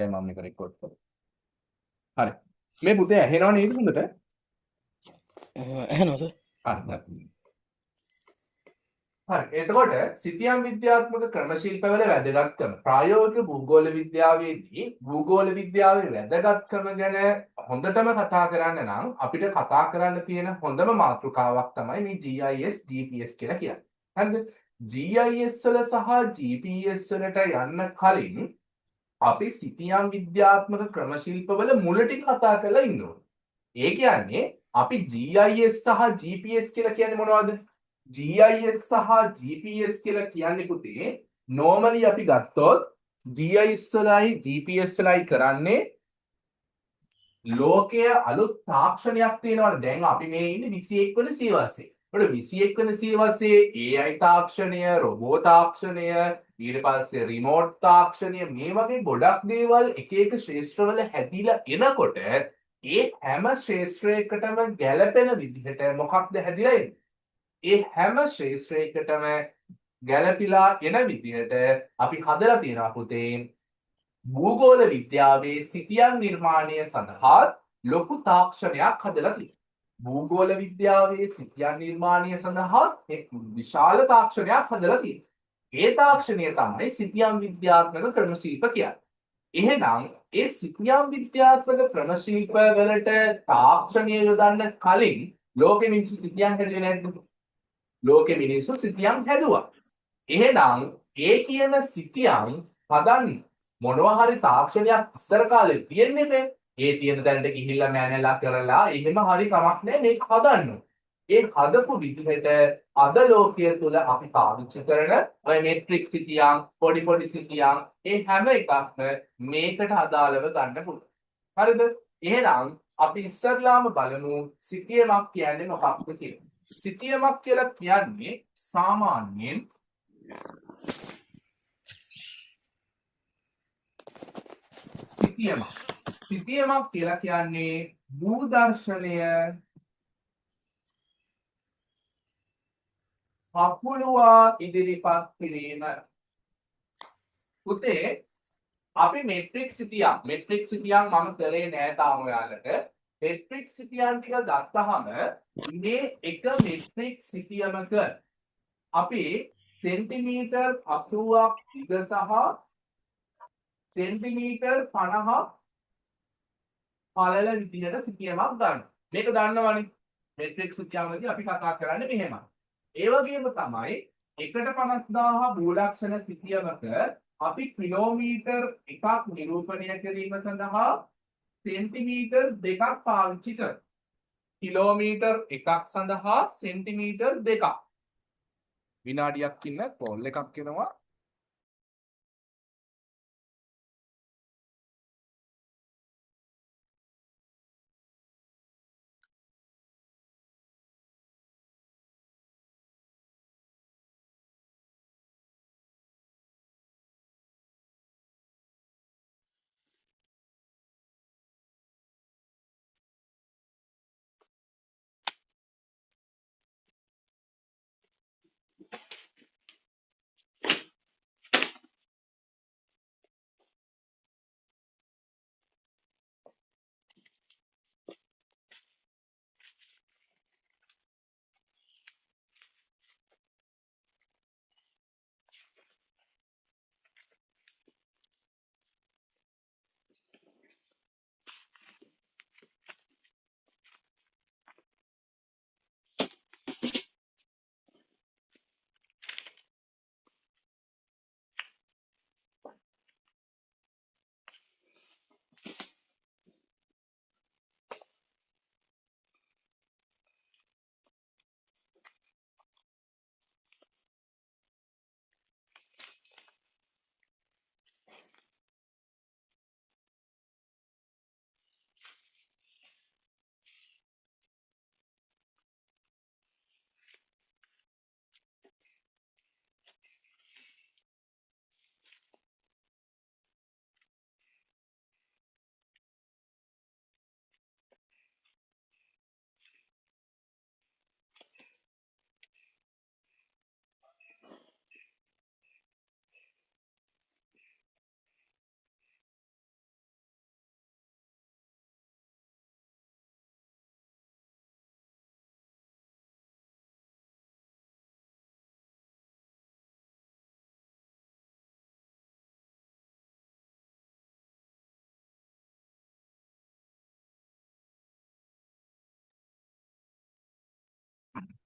ඒකයි මම මේක රෙකෝඩ් කරේ. හරි. මේ පුතේ ඇහෙනව නේද හොඳට? ඇහෙනවද? හරි. හරි. එතකොට සිතියම් විද්‍යාත්මක ක්‍රම ශිල්පවල වැදගත්කම ප්‍රායෝගික භූගෝල විද්‍යාවේදී භූගෝල විද්‍යාවේ වැදගත්කම ගැන හොඳටම කතා කරන්න නම් අපිට කතා කරන්න තියෙන හොඳම මාතෘකාවක් තමයි මේ GIS GPS කියලා කියන්නේ. හරිද? GIS වල සහ GPS වලට යන්න කලින් අපි සිතියම් විද්‍යාත්මක ක්‍රම ශිල්පවල මුල ටික කතා කරලා ඉන්න ඕනේ. ඒ කියන්නේ අපි GIS සහ GPS කියලා කියන්නේ මොනවද? GIS සහ GPS කියලා කියන්නේ පුතේ normally අපි ගත්තොත් GIS වලයි GPS වලයි කරන්නේ ලෝකයේ අලුත් තාක්ෂණයක් තියෙනවනේ. දැන් අපි මේ ඉන්නේ 21 වෙනි සියවසේ. ඒකට 21 වෙනි සියවසේ AI තාක්ෂණය, රොබෝ තාක්ෂණය, ඊට පස්සේ රිමෝට් තාක්ෂණය මේ වගේ ගොඩක් දේවල් එක එක ශාස්ත්‍රවල හැදිලා එනකොට ඒ හැම ශාස්ත්‍රයකටම ගැළපෙන විදිහට මොකක්ද හැදිලා එන්නේ? ඒ හැම ශාස්ත්‍රයකටම ගැළපීලා එන විදිහට අපි හදලා තියෙනවා පුතේ භූගෝල විද්‍යාවේ සිතියම් නිර්මාණය සඳහා ලොකු තාක්ෂණයක් හදලා තියෙනවා. භූගෝල විද්‍යාවේ සිතියම් නිර්මාණය සඳහා එක් විශාල තාක්ෂණයක් හදලා තියෙනවා. ඒ තාක්ෂණය තමයි සිතියම් විද්‍යාත්මක ක්‍රම ශිල්ප කියන්නේ. එහෙනම් ඒ සිතියම් විද්‍යාත්මක ක්‍රම ශිල්ප වලට තාක්ෂණය යොදන්න කලින් ලෝකෙ මිනිස්සු සිතියම් හැදුවේ නැද්ද? ලෝකෙ මිනිස්සු සිතියම් හැදුවා. එහෙනම් ඒ කියන සිතියම් හදන්න මොනවා හරි තාක්ෂණයක් ඉස්සර කාලේ තියෙන්නේ නේ. ඒ තියෙන තැනට ගිහිල්ලා මෑනලා කරලා එහෙම හරි කමක් නැහැ මේක හදන්න. ඒ හදපු විදිහට අද ලෝකයේ තුල අපි පාවිච්චි කරන ඔය මෙට්‍රික් සිතියම්, පොඩි සිතියම් ඒ හැම එකක්ම මේකට අදාළව ගන්න පුළුවන්. හරිද? එහෙනම් අපි ඉස්සරලාම බලමු සිතියමක් කියන්නේ මොකක්ද කියලා. සිතියමක් කියලා කියන්නේ සාමාන්‍යයෙන් සිතියමක් කියලා කියන්නේ දූරදර්ශනය හකුළුවා ඉදිරිපත් කිරීම. පුතේ අපි මෙට්‍රික් සිතියම් මම කරේ නෑ තාම ඔයාලට. මෙට්‍රික් සිතියම් ටික ගත්තාම මේ එක මෙට්‍රික් සිතියමක අපි සෙන්ටිමීටර් 80ක් දිග සහ සෙන්ටිමීටර් 50ක් පළල විදිහට සිතියමක් ගන්න. මේක දන්නවනේ. මෙට්‍රික් සිතියමදී අපි කතා කරන්නේ මෙහෙමයි. ඒ වගේම තමයි 1.50000 මූලක්ෂණ සිතියමක අපි කිලෝමීටර් 1ක් නිරූපණය කිරීම සඳහා සෙන්ටිමීටර් 2ක් පාවිච්චි කරනවා. කිලෝමීටර් 1ක් සඳහා සෙන්ටිමීටර් 2ක්. විනාඩියක් ඉන්න කෝල් එකක් එනවා.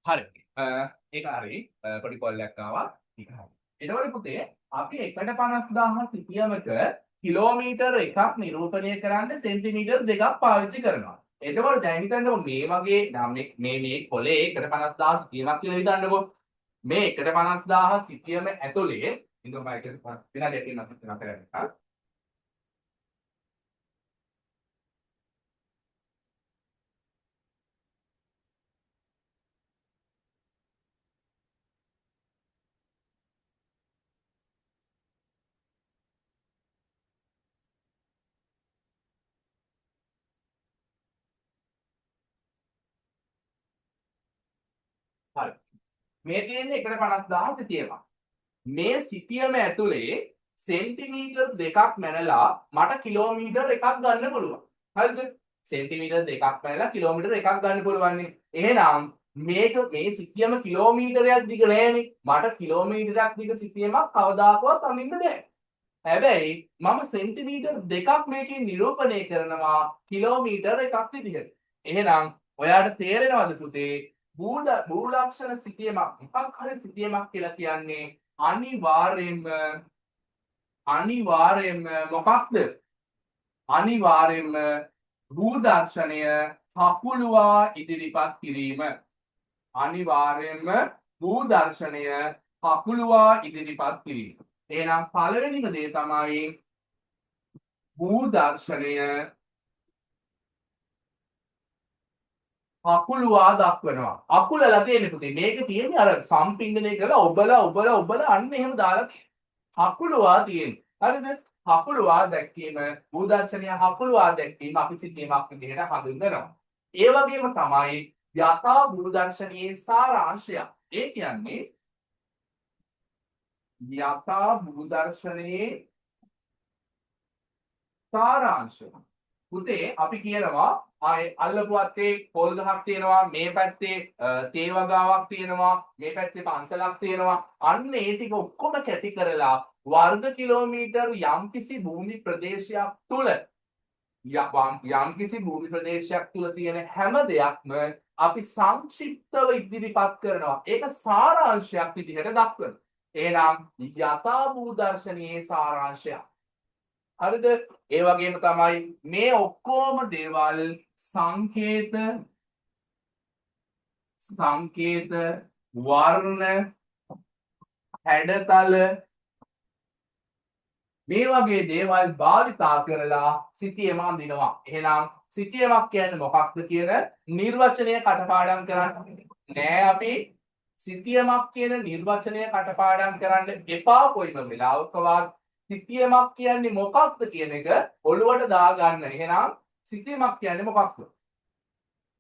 හරි. ඒක හරි. පොඩි කොල්ලයක් ආවා. ඒක හරි. එතකොට පුතේ අපි 150,000 සිතියමක කිලෝමීටර් එකක් නිරූපණය කරන්න සෙන්ටිමීටර් දෙකක් පාවිච්චි කරනවා. එතකොට දැන් හිතන්නකො මේ වගේ මේ කොලේ 150,000 සිතියමක් කියලා හිතන්නකො. මේ 150,000 සිතියම ඇතුලේ ඉතින් මම ඒක විනාඩියක් ඉන්න කරන්නේ. හරි. මේ තියෙන්නේ 150,000 සිතියමක්. මේ සිතියම ඇතුලේ සෙන්ටිමීටර් දෙකක් මැනලා මට කිලෝමීටර් එකක් ගන්න පුළුවන්. හරිද? සෙන්ටිමීටර් දෙකක් මැනලා කිලෝමීටර් එකක් ගන්න පුළුවන් නේ. එහෙනම් මේ සිතියම කිලෝමීටරයක් දිග නෑනේ. මට කිලෝමීටරයක් දිග සිතියමක් කවදාකවත් අඳින්න බෑ. හැබැයි මම සෙන්ටිමීටර් දෙකක් මේකෙන් නිරූපණය කරනවා කිලෝමීටර් එකක් විදිහට. එහෙනම් ඔයාට තේරෙනවද පුතේ? භූලක්ෂණ සිතියමක් මොකක් හරි සිතියමක් කියලා කියන්නේ අනිවාර්යෙන්ම මොකක්ද? අනිවාර්යෙන්ම භූදර්ශනය හකුලුවා ඉදිරිපත් කිරීම. අනිවාර්යෙන්ම භූදර්ශනය හකුලුවා ඉදිරිපත් කිරීම. එහෙනම් පළවෙනිම දේ තමයි භූදර්ශනය අකුලුවා දක්වනවා. අකුලලා තියෙන්නේ පුතේ. මේක තියෙන්නේ අර සම්පින්දනය කරලා ඔබලා අන්න එහෙම දාලා තියෙන්නේ. අකුලුවා තියෙන්නේ. හරිද? අකුලුවා දැක්වීම භූදර්ශනය අකුලුවා දැක්වීම අපි සිතියමක් විදිහට හඳුන්වනවා. ඒ වගේම තමයි යථා භූදර්ශනයේ සාරාංශය. ඒ කියන්නේ යථා භූදර්ශනයේ සාරාංශය. පුතේ අපි කියනවා අල්ලපු අත්තේ පොල් ගහක් තියෙනවා මේ පැත්තේ තේ වගාවක් තියෙනවා මේ පැත්තේ පන්සලක් තියෙනවා අන්න ඒ ටික ඔක්කොම කැටි කරලා වර්ග කිලෝමීටර් යම්කිසි භූමි ප්‍රදේශයක් තුල යම්කිසි භූමි ප්‍රදේශයක් තුල තියෙන හැම දෙයක්ම අපි සංක්ෂිප්තව ඉදිරිපත් කරනවා. ඒක සාරාංශයක් විදිහට දක්වනවා. එහෙනම් යථා භූදර්ශනයේ සාරාංශය. හරිද? ඒ වගේම තමයි මේ ඔක්කොම දේවල් සංකේත වර්ණ හැඩතල මේ වගේ දේවල් භාවිතා කරලා සිතියම අඳිනවා. එහෙනම් සිතියමක් කියන්නේ මොකක්ද කියන නිර්වචනය කටපාඩම් කරන්න නෑ අපි. සිතියමක් කියන නිර්වචනය කටපාඩම් කරන්න එපා කොයිම වෙලාවකවත්. සිතියමක් කියන්නේ මොකක්ද කියන එක ඔළුවට දාගන්න. එහෙනම් සිතියමක් කියන්නේ මොකක්ද?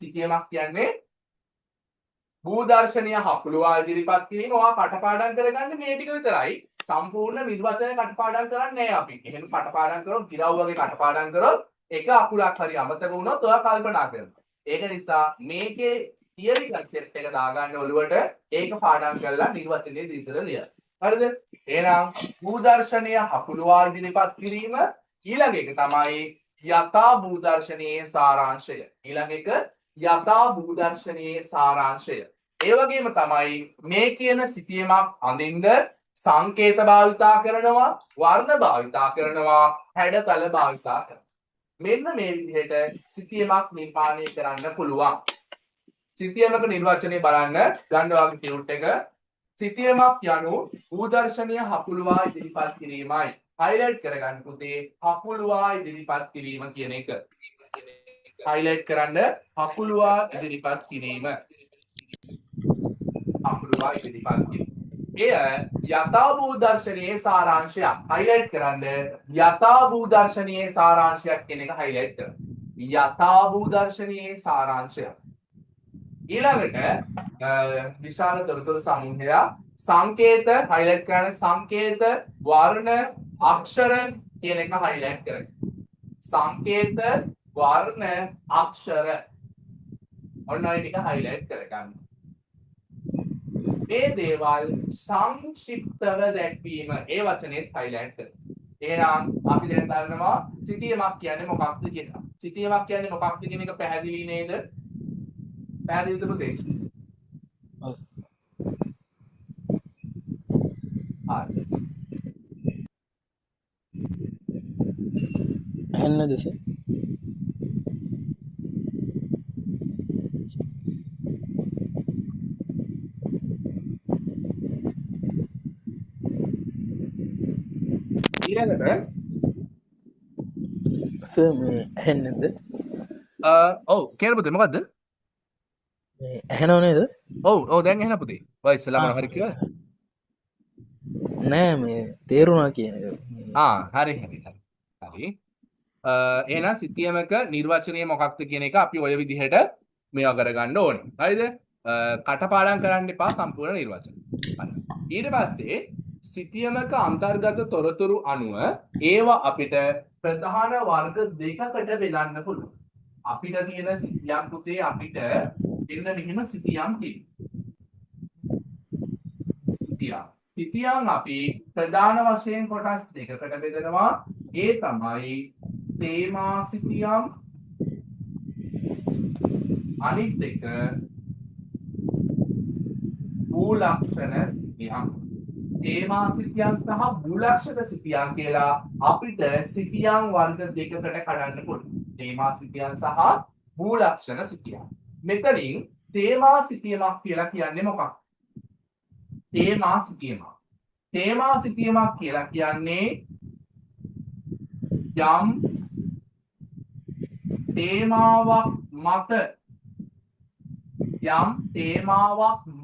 සිතියමක් කියන්නේ භූදර්ශනීය හකුලුවා ඉදිරිපත් කිරීම. ඔයා කටපාඩම් කරගන්න මේ ටික විතරයි. සම්පූර්ණ නිර්වචනය කටපාඩම් කරන්නේ නැහැ අපි. එහෙනම් කටපාඩම් කරොත් ගිරව් වගේ කටපාඩම් කරොත් එක අකුලක් හරි අමතක වුණොත් ඔයා කල්පනා කරනවා. ඒක නිසා මේකේ තියරි කන්සෙප්ට් එක දාගන්න ඔළුවට. ඒක පාඩම් කරලා නිර්වචනයේ විතර ලියන්න. හරිද? එහෙනම් භූදර්ශනීය හකුලුවා ඉදිරිපත් කිරීම. ඊළඟ එක තමයි යථා භූදර්ශනයේ සාරාංශය. ඊළඟ එක යථා භූදර්ශනයේ සාරාංශය. ඒ වගේම තමයි මේ කියන සිතියමක් අඳින්න සංකේත භාවිතා කරනවා, වර්ණ භාවිතා කරනවා, හැඩතල භාවිතා කරනවා. මෙන්න මේ විදිහට සිතියමක් නිර්මාණය කරන්න පුළුවන්. සිතියමක නිර්වචනය බලන්න ගන්න වාගේ ටියුට් එක. සිතියමක් යනු භූදර්ශනීය හකුලුවා ඉදිරිපත් කිරීමයි. හයිලයිට් කරගන්න පුතේ හකුලුවා ඉදිරිපත් කිරීම කියන එක. හයිලයිට් කරන්න හකුලුවා ඉදිරිපත් කිරීම. හකුලුවා ඉදිරිපත් කිරීම. එය යථා භූදර්ශනයේ සාරාංශයක්. හයිලයිට් කරන්න යථා භූදර්ශනයේ සාරාංශයක් කියන එක හයිලයිට් කරන්න. යථා භූදර්ශනයේ සාරාංශයක්. ඊළඟට විශාල තොරතුරු සමූහයක් සංකේත හයිලයිට් කරන්න. සංකේත වර්ණ අක්ෂර කියන එක හයිලයිට් කරන්න. සංකේත වර්ණ අක්ෂර ඔන්න ඔය ටික හයිලයිට් කරගන්න. මේ දේවල් සංක්ෂිප්තව දැක්වීම ඒ වචනේත් හයිලයිට් කරන්න. එහෙනම් අපි දැන් දන්නවා සිතියමක් කියන්නේ මොකක්ද කියලා. සිතියමක් කියන්නේ මොකක්ද කියන එක පැහැදිලි නේද? පැහැදිලිද පුතේ? ඇහෙන්නද සර්? ඊළඟට සර් මේ ඇහෙන්නද? ඔව් කියන පුතේ මොකද්ද? මේ ඇහෙනව නේද? ඔව් දැන් එහෙනම් පුතේ. ඔය ඉස්සලා මොනවා හරි කිව්වද? නෑ මේ තේරුණා කියන එක. හරි හරි හරි. හරි. එහෙනම් සිතියමක නිර්වචනය මොකක්ද කියන එක අපි ඔය විදිහට මේවා කරගන්න ඕනේ. හරිද? කටපාඩම් කරන්න එපා සම්පූර්ණ නිර්වචන. හරි. ඊට පස්සේ සිතියමක අන්තර්ගත තොරතුරු අනුව ඒවා අපිට ප්‍රධාන වර්ග දෙකකට බෙදන්න පුළුවන්. අපිට තියෙන සිතියම් පුතේ අපිට එන්න මෙහෙම සිතියම් තියෙනවා. සිතියම් අපි ප්‍රධාන වශයෙන් කොටස් දෙකකට බෙදනවා. ඒ තමයි තේමා සිතියම් අනිත් එක භූලක්ෂණ සිතියම්. තේමා සිතියම් සහ භූලක්ෂණ සිතියම් කියලා අපිට සිතියම් වර්ග දෙකකට කඩන්න පුළුවන්. තේමා සිතියම් සහ භූලක්ෂණ සිතියම්. මෙතනින් තේමා සිතියමක් කියලා කියන්නේ මොකක්ද? තේමා සිතියමක්. තේමා සිතියමක් කියලා කියන්නේ යම් තේමාවක්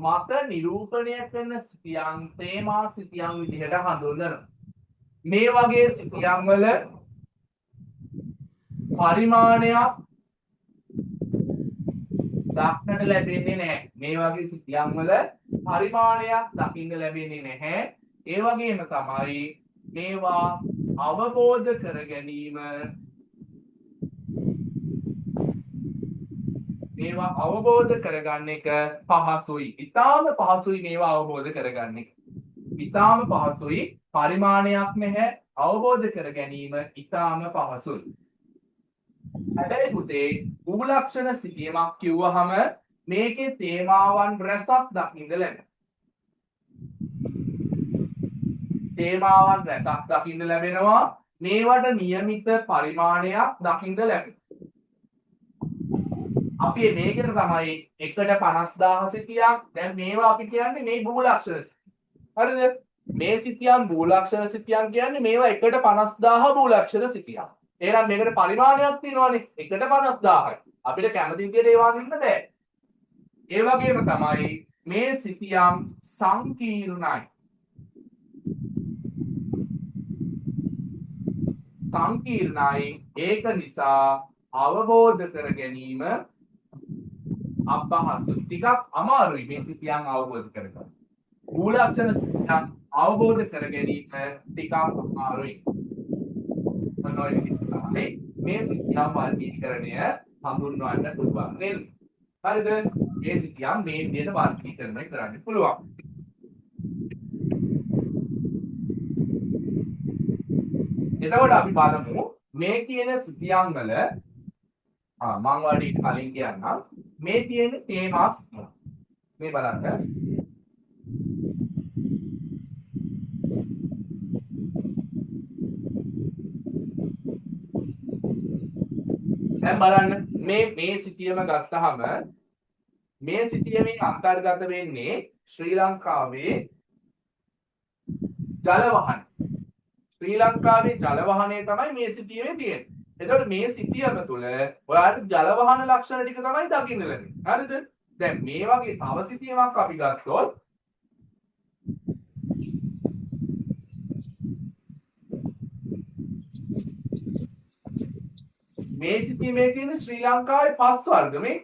මත නිරූපණය කරන සිතියම් තේමා සිතියම් විදිහට හඳුන්වනවා. මේ වගේ සිතියම් වල පරිමාණයක් දක්නට ලැබෙන්නේ නැහැ. මේ වගේ සිතියම් වල පරිමාණයක් දකින්න ලැබෙන්නේ නැහැ. ඒ වගේම තමයි මේවා අවබෝධ කර ගැනීම මේවා අවබෝධ කරගන්න එක පහසුයි. ඊටාම පහසුයි මේවා අවබෝධ කරගන්න එක. ඊටාම පහසුයි. පරිමාණයක් නැහැ. අවබෝධ කර ගැනීම ඊටාම පහසුයි. හැබැයි පුතේ භූලක්ෂණ සිතියමක් කිව්වහම මේකේ තේමාවන් රැසක් දකින්න ලැබෙනවා. තේමාවන් රැසක් දකින්න ලැබෙනවා. මේවට નિયમિત පරිමාණයක් දකින්න ලැබෙනවා. අපි මේකට තමයි 1/50000 සිතියම්. දැන් මේවා අපි කියන්නේ මේ භූලක්ෂණ සිතියම්. හරිද? මේ සිතියම් භූලක්ෂණ සිතියම් කියන්නේ මේවා 1/50000 භූලක්ෂණ සිතියම්. එහෙනම් මේකට පරිමාණයක් තියෙනවානේ 1/50000යි. අපිට කැමති විදිහට ඒවා ගන්න බෑ. ඒ වගේම තමයි මේ සිතියම් සංකීර්ණයි. සංකීර්ණයි ඒක නිසා අවබෝධ කර ගැනීම අපහසුයි. ටිකක් අමාරුයි මේ සිතියම් අවබෝධ කරගන්න. භූලක්ෂණ සිතියම් අවබෝධ කර ගැනීම ටිකක් අමාරුයි. මොනවද තමයි මේ සිතියම් වර්ගීකරණය හඳුන්වන්න පුළුවන් නේද? හරිද? මේ සිතියම් මේ විදිහට වර්ගීකරණය කරන්න පුළුවන්. එතකොට අපි බලමු මේ කියන සිතියම් වල මම වඩ කලින් කියන්නම් මේ තියෙන තේමා සිතියම්. මේ බලන්න දැන් බලන්න මේ සිතියම ගත්තාම මේ සිතියමේ අන්තර්ගත වෙන්නේ ශ්‍රී ලංකාවේ ජල වහන. ශ්‍රී ලංකාවේ ජල වහනේ තමයි මේ සිතියමේ තියෙන්නේ. එතකොට මේ සිතියම තුළ ඔයාලට ජල වහන ලක්ෂණ ටික තමයි දකින්න ලැබෙන්නේ. හරිද? දැන් මේ වගේ තව සිතියමක් අපි ගත්තොත් මේ සිතියමේ තියෙන ශ්‍රී ලංකාවේ 5 වර්ග මේ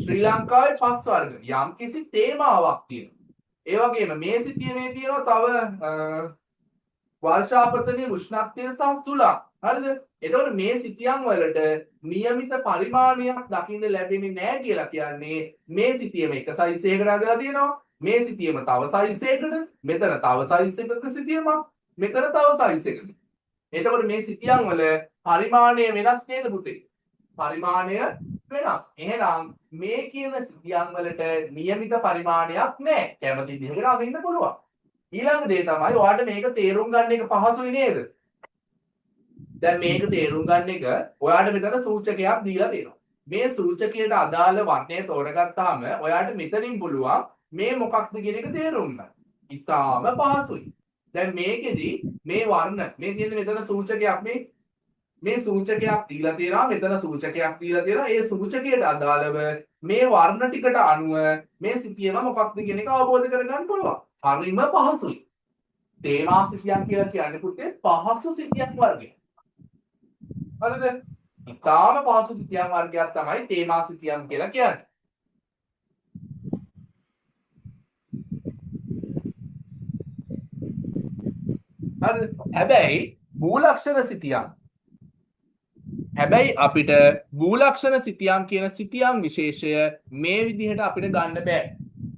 ශ්‍රී ලංකාවේ 5 වර්ග යම්කිසි තේමාවක් තියෙනවා. ඒ වගේම මේ සිතියමේ තියෙනවා තව වර්ෂාපතනයේ උෂ්ණත්වය සහ සුළං. හරිද? එතකොට මේ සිතියම් වලට નિયમિત පරිමාණයක් දකින්න ලැබෙන්නේ නැහැ කියලා කියන්නේ මේ සිතියම එක සයිස් එකකට හදලා තියෙනවා. මේ සිතියම තව සයිස් එකකට, මෙතන තව සයිස් එකක සිතියමක්, මෙතන තව සයිස් එකක. එතකොට මේ සිතියම් වල පරිමාණය වෙනස් නේද පුතේ? පරිමාණය වෙනස්. එහෙනම් මේ කියන සිතියම් වලට નિયમિત පරිමාණයක් නැහැ. කැමති විදිහකට අදින්න පුළුවන්. ඊළඟ දේ තමයි ඔයාලට මේක තේරුම් ගන්න එක පහසුයි නේද? දැන් මේක තේරුම් ගන්න එක ඔයාට මෙතන සූචකයක් දීලා තියෙනවා. මේ සූචකයට අදාළ වර්ණය තෝරගත්තාම ඔයාට මෙතනින් පුළුවන් මේ මොකක්ද කියන එක තේරුම් ගන්න. ඉතාම පහසුයි. දැන් මේකෙදි මේ වර්ණ මේ තියෙන මෙතන සූචකයක් මේ සූචකයක් දීලා තියෙනවා මෙතන සූචකයක් දීලා තියෙනවා ඒ සූචකයට අදාළව මේ වර්ණ ටිකට අනුව මේ සිතියම මොකක්ද කියන එක අවබෝධ කරගන්න පුළුවන්. හරිම පහසුයි. තේමා සිතියම් කියලා කියන්නේ පුතේ පහසු සිතියම් වර්ගයක්. හරිද? ඉතාම පහසු සිතියම් වර්ගයක් තමයි තේමා සිතියම් කියලා කියන්නේ. හරිද? හැබැයි මූලක්ෂර සිතියම් අපිට මූලක්ෂර සිතියම් කියන සිතියම් විශේෂය මේ විදිහට අපිට ගන්න බෑ.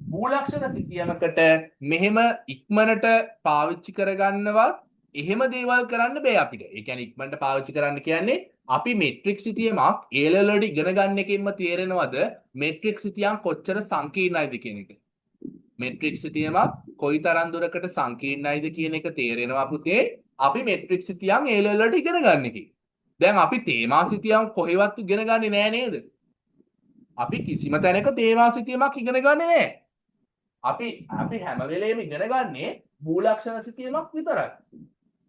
මූලක්ෂර සිතියමකට මෙහෙම ඉක්මනට පාවිච්චි කරගන්නවත් එහෙම දේවල් කරන්න බෑ අපිට. ඒ කියන්නේ ඉක්මනට පාවිච්චි කරන්න කියන්නේ අපි මෙට්‍රික් සිතියමක් A level වලට ඉගෙන ගන්න එකෙන්ම තේරෙනවද මෙට්‍රික් සිතියම් කොච්චර සංකීර්ණයිද කියන එක. මෙට්‍රික් සිතියමක් කොයිතරම් දුරකට සංකීර්ණයිද කියන එක තේරෙනවා පුතේ අපි මෙට්‍රික් සිතියම් A level වලට ඉගෙන ගන්න එකේ. දැන් අපි තේමා සිතියම් කොහෙවත් ඉගෙන ගන්නේ නෑ නේද? අපි කිසිම තැනක තේමා සිතියමක් ඉගෙන ගන්නේ නෑ. අපි හැම වෙලේම ඉගෙන ගන්නේ මූලක්ෂර සිතියමක් විතරයි.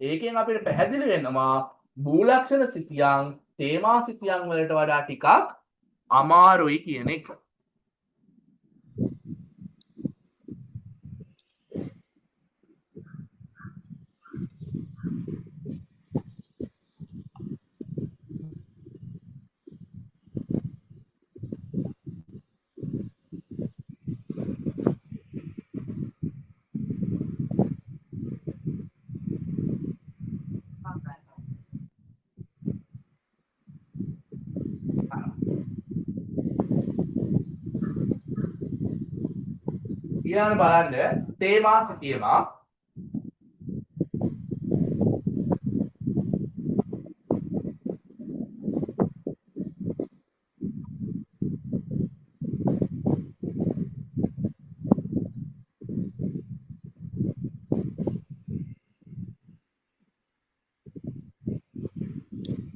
ඒකෙන් අපිට පැහැදිලි වෙනවා මූලක්ෂර සිතියම් තේමා සිතියම් වලට වඩා ටිකක් අමාරුයි කියන එක. ඊළඟ බලන්න තේමා සිතියමක්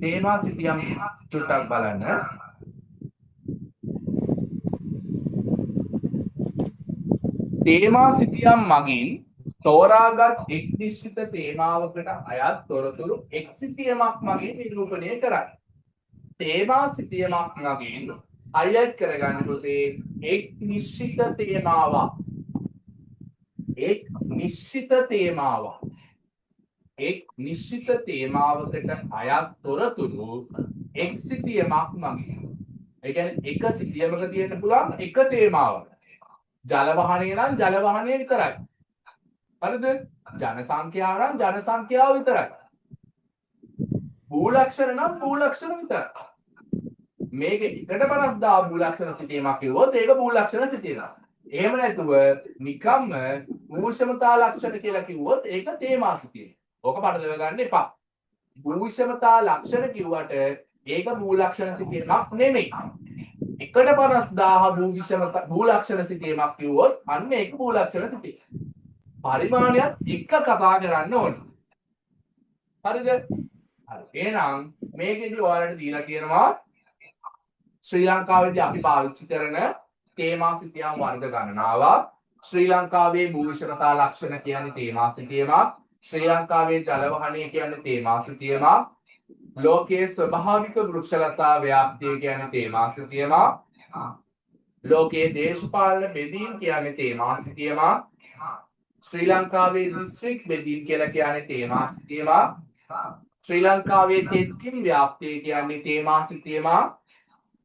තේමා සිතියම් චුට්ටක් බලන්න. තේමා සිතියම් මගින් තෝරාගත් එක් නිශ්චිත තේමාවකට අයත් තොරතුරු එක් සිතියමක් මගින් නිරූපණය කරයි. තේමා සිතියමක් මගින් highlight කරගන්න පුතේ එක් නිශ්චිත තේමාවක්. එක් නිශ්චිත තේමාවක්. එක් නිශ්චිත තේමාවකට අයත් තොරතුරු එක් සිතියමක් මගින්. ඒ කියන්නේ එක සිතියමක තියෙන්න පුළුවන් එක තේමාවක්. ජල වහනය නම් ජල වහනය විතරයි. හරිද? ජන සංඛ්‍යාව නම් ජන සංඛ්‍යාව විතරයි. භූලක්ෂර නම් භූලක්ෂර විතරයි. මේක එකට 50000 භූලක්ෂර සිතියමක් කිව්වොත් ඒක භූලක්ෂර සිතියමක්. එහෙම නැතුව නිකම්ම භූෂමතා ලක්ෂණ කියලා කිව්වොත් ඒක තේමා සිතියමක්. ඕක පටලව ගන්න එපා. භූෂමතා ලක්ෂණ කිව්වට ඒක භූලක්ෂණ සිතියමක් නෙමෙයි. එකට 50000 භූලක්ෂණ සිතියමක් කිව්වොත් අන්න ඒක භූලක්ෂණ සිතියමක්. පරිමාණයත් එක්ක කතා කරන්න ඕනේ. හරිද? හරි. එහෙනම් මේකෙදි ඔයාලට දීලා කියනවා ශ්‍රී ලංකාවේදී අපි පාවිච්චි කරන තේමා සිතියම් වර්ග ගණනාවක්. ශ්‍රී ලංකාවේ භූෂමතා ලක්ෂණ කියන්නේ තේමා සිතියමක්. ශ්‍රී ලංකාවේ ජල වහනය කියන්නේ තේමා සිතියමක්. ලෝකයේ ස්වභාවික වෘක්ෂලතා ව්‍යාප්තිය කියන්නේ තේමා සිතියමක්. ලෝකයේ දේශපාලන බෙදීම් කියන්නේ තේමා සිතියමක්. ශ්‍රී ලංකාවේ දිස්ත්‍රික් බෙදීම් කියලා කියන්නේ තේමා සිතියමක්. ශ්‍රී ලංකාවේ තෙත්කින් ව්‍යාප්තිය කියන්නේ තේමා සිතියමක්.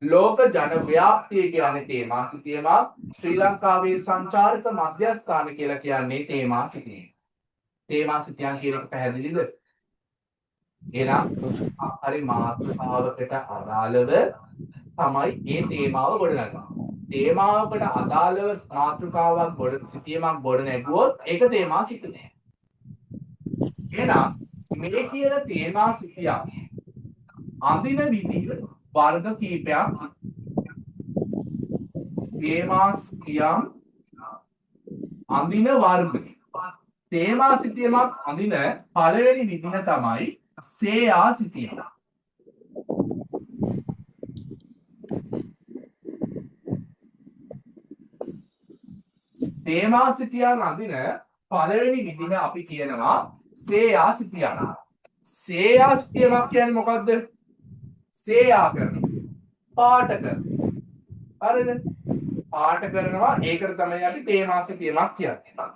ලෝක ජන ව්‍යාප්තිය කියන්නේ තේමා සිතියමක්. ශ්‍රී ලංකාවේ සංචාරක මධ්‍යස්ථාන කියලා කියන්නේ තේමා සිතියමක්. තේමා සිතියම් කියන එක පැහැදිලිද? එහෙනම් හරි මාතෘකාවකට අදාළව තමයි මේ තේමාව ගොඩනගන්නේ. තේමාවකට අදාළව මාතෘකාවක් සිතියමක් ගොඩ නැගුවොත් ඒක තේමා සිතියමක්. එහෙනම් මේ කියන තේමා සිතියම් අඳින විදිහ වර්ග කීපයක් තේමා සිතියම් අඳින වර්ග. තේමා සිතියමක් අඳින පළවෙනි විදිහ තමයි සේයා සිටියා. තේමා සිටියා නඳින පළවෙනි විදිහ අපි කියනවා සේයා සිටියා. සේයා සිටියමක් කියන්නේ මොකද්ද? සේයා කරනවා. පාට කරනවා. හරිද? පාට කරනවා ඒකට තමයි අපි තේමා සිටියමක් කියන්නේ.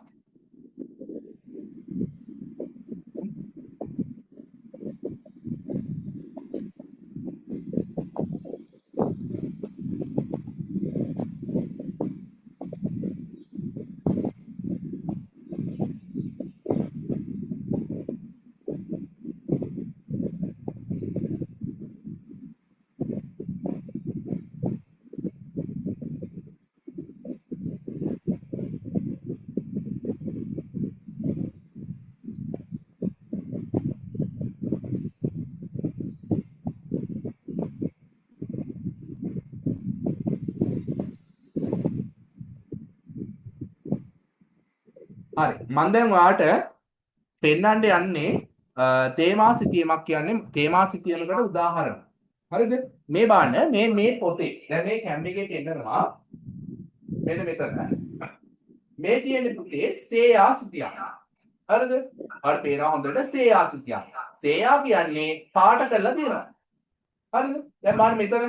හරි මම දැන් ඔයාලට පෙන්වන්න යන්නේ තේමා සිතියමක් කියන්නේ තේමා සිතියමකට උදාහරණ. හරිද? මේ බලන්න මේ පොතේ දැන් මේ කැම්ප් එකේ පෙන්නනවා මෙන්න මෙතන. මේ තියෙන පුතේ සේයා සිතියක්. හරිද? ඔයාලට පේනවා හොඳට සේයා සිතියක්. සේයා කියන්නේ පාට කරලා තියෙනවා. හරිද? දැන් බලන්න මෙතන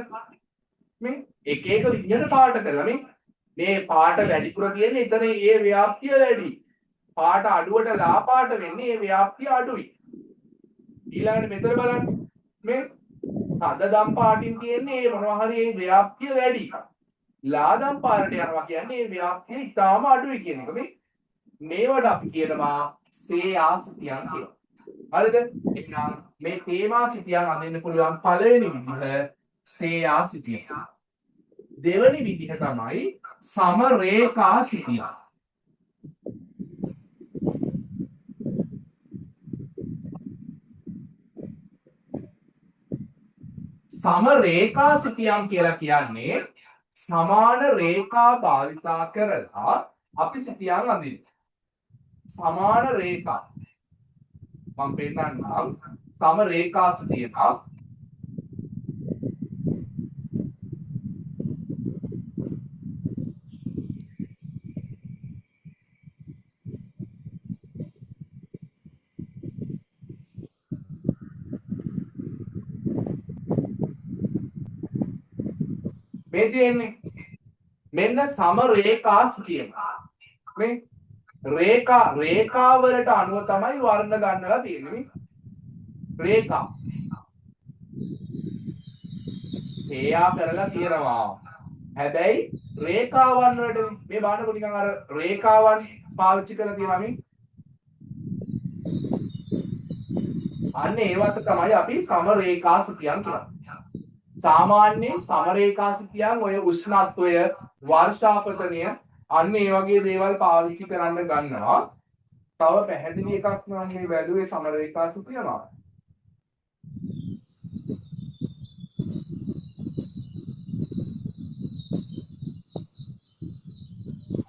මේ එක එක විදිහට පාට කරලා මේ පාට වැඩිපුර කියන්නේ එතන ඒ ව්‍යාප්තිය වැඩි. පාට අඩුවට ලා පාට වෙන්නේ ඒ ව්‍යාප්තිය අඩුයි. ඊළඟට මෙතන බලන්න මේ තදදම් පාටින් කියන්නේ ඒ මොනවා හරි ඒ ව්‍යාප්තිය වැඩි. ලාදම් පාටට යනවා කියන්නේ ඒ ව්‍යාප්තිය ඉතාම අඩුයි කියන එක. මේවට අපි කියනවා සේයා සිතියන් කියලා. හරිද? එහෙනම් මේ තේමා සිතියන් අඳින්න පුළුවන් පළවෙනි විදිහ සේයා සිතිය. දෙවෙනි විදිහ තමයි සමරේඛා සිතිය. සමරේඛා සිතියම් කියලා කියන්නේ සමාන රේඛා භාවිතා කරලා අපි සිතියම් අඳිනවා. සමාන රේඛා මම පෙන්නන්නම් සමරේඛා සිතියම මේ තියෙන්නේ මෙන්න සමරේඛා සිතියම. මේ රේඛා වලට අනුව තමයි වර්ණ ගන්නලා තියෙන්නේ. රේඛා තේයා කරලා තියෙනවා. හැබැයි රේඛාවන් වලට මේ බලන්නකො නිකන් අර රේඛාවන් පාවිච්චි කරලා තියෙනවා මේ. අන්න ඒවට තමයි අපි සමරේඛා සිතියම් කියන්නේ. සාමාන්‍යයෙන් සමරේඛා සිතියම් ඔය උෂ්ණත්වය වර්ෂාපතනය අන්න ඒ වගේ දේවල් පාවිච්චි කරන්න ගන්නවා. තව පැහැදිලි එකක් මම මේ බැලුවේ සමරේඛා සිතියම.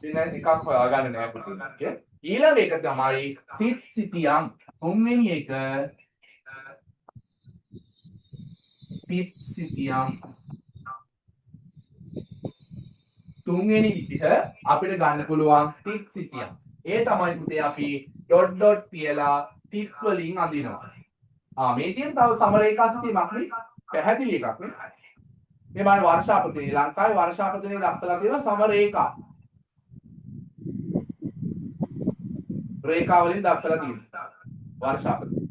වෙන එකක් හොයාගන්න නෑ පුතේ. ඊළඟ එක තමයි තිත් සිතියම්. තුන්වෙනි එක තිත් සිතියම්. තුන්වෙනි විදිහ අපිට ගන්න පුළුවන් තිත් සිතියම්. ඒ තමයි පුතේ අපි ඩොට් තියලා තිත් වලින් අඳිනවා. මේ තියෙන තව සමරේඛා සිතියමක් නේ පැහැදිලි එකක් නේ. මේ බලන්න වර්ෂාපතේ ලංකාවේ වර්ෂාපතේ දක්වලා තියෙන සමරේඛා. රේඛා වලින් දක්වලා තියෙනවා වර්ෂාපතේ.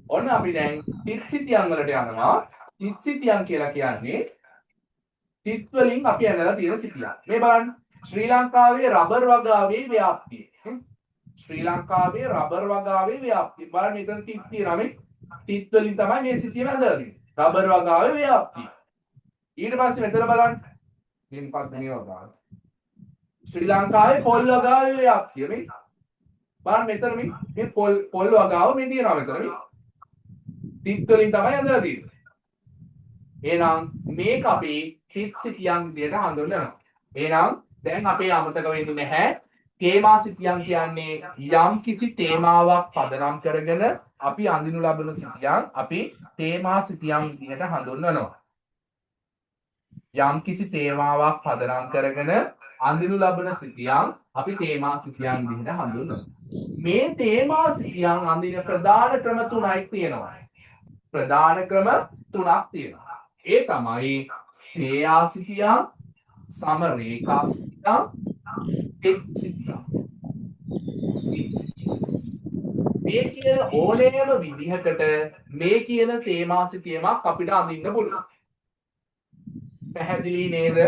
ඔන්න අපි දැන් තිත් සිතියම් වලට යනවා. තිත් සිතියම් කියලා කියන්නේ තිත් වලින් අපි ඇඳලා තියෙන සිතියක්. මේ බලන්න ශ්‍රී ලංකාවේ රබර් වගාවේ ව්‍යාප්තිය. ශ්‍රී ලංකාවේ රබර් වගාවේ ව්‍යාප්තිය. බලන්න මෙතන තිත් තියෙනවා මේ. තිත් වලින් තමයි මේ සිතියම ඇඳලා තියෙන්නේ. රබර් වගාවේ ව්‍යාප්තිය. ඊට පස්සේ මෙතන බලන්න මේ මොකක්ද මේ වගාව. ශ්‍රී ලංකාවේ පොල් වගාවේ ව්‍යාප්තිය මේ. බලන්න මෙතන මේ පොල් වගාව මේ තියෙනවා මෙතන මේ. තිත් වලින් තමයි ඇඳලා තියෙන්නේ. එහෙනම් මේක අපි තිත් සිතියම් විදියට හඳුන්වනවා. එහෙනම් දැන් අපේ අමතක වෙන්නේ නැහැ තේමා සිතියම් කියන්නේ යම් කිසි තේමාවක් පදනම් කරගෙන අපි අඳිනු ලබන සිතියම් අපි තේමා සිතියම් විදිහට හඳුන්වනවා. යම් කිසි තේමාවක් පදනම් කරගෙන අඳිනු ලබන සිතියම් අපි තේමා සිතියම් විදිහට හඳුන්වනවා. මේ තේමා සිතියම් අඳින ප්‍රධාන ක්‍රම තුනක් තියෙනවා. ප්‍රධාන ක්‍රම තුනක් තියෙනවා. ඒ තමයි සේයා සිතියම්, සමරේඛා සිතියම්, එක් සිතියම්. මේ කියන ඕනෑම විදිහකට මේ කියන තේමා සිතියමක් අපිට අඳින්න පුළුවන්. පැහැදිලි නේද?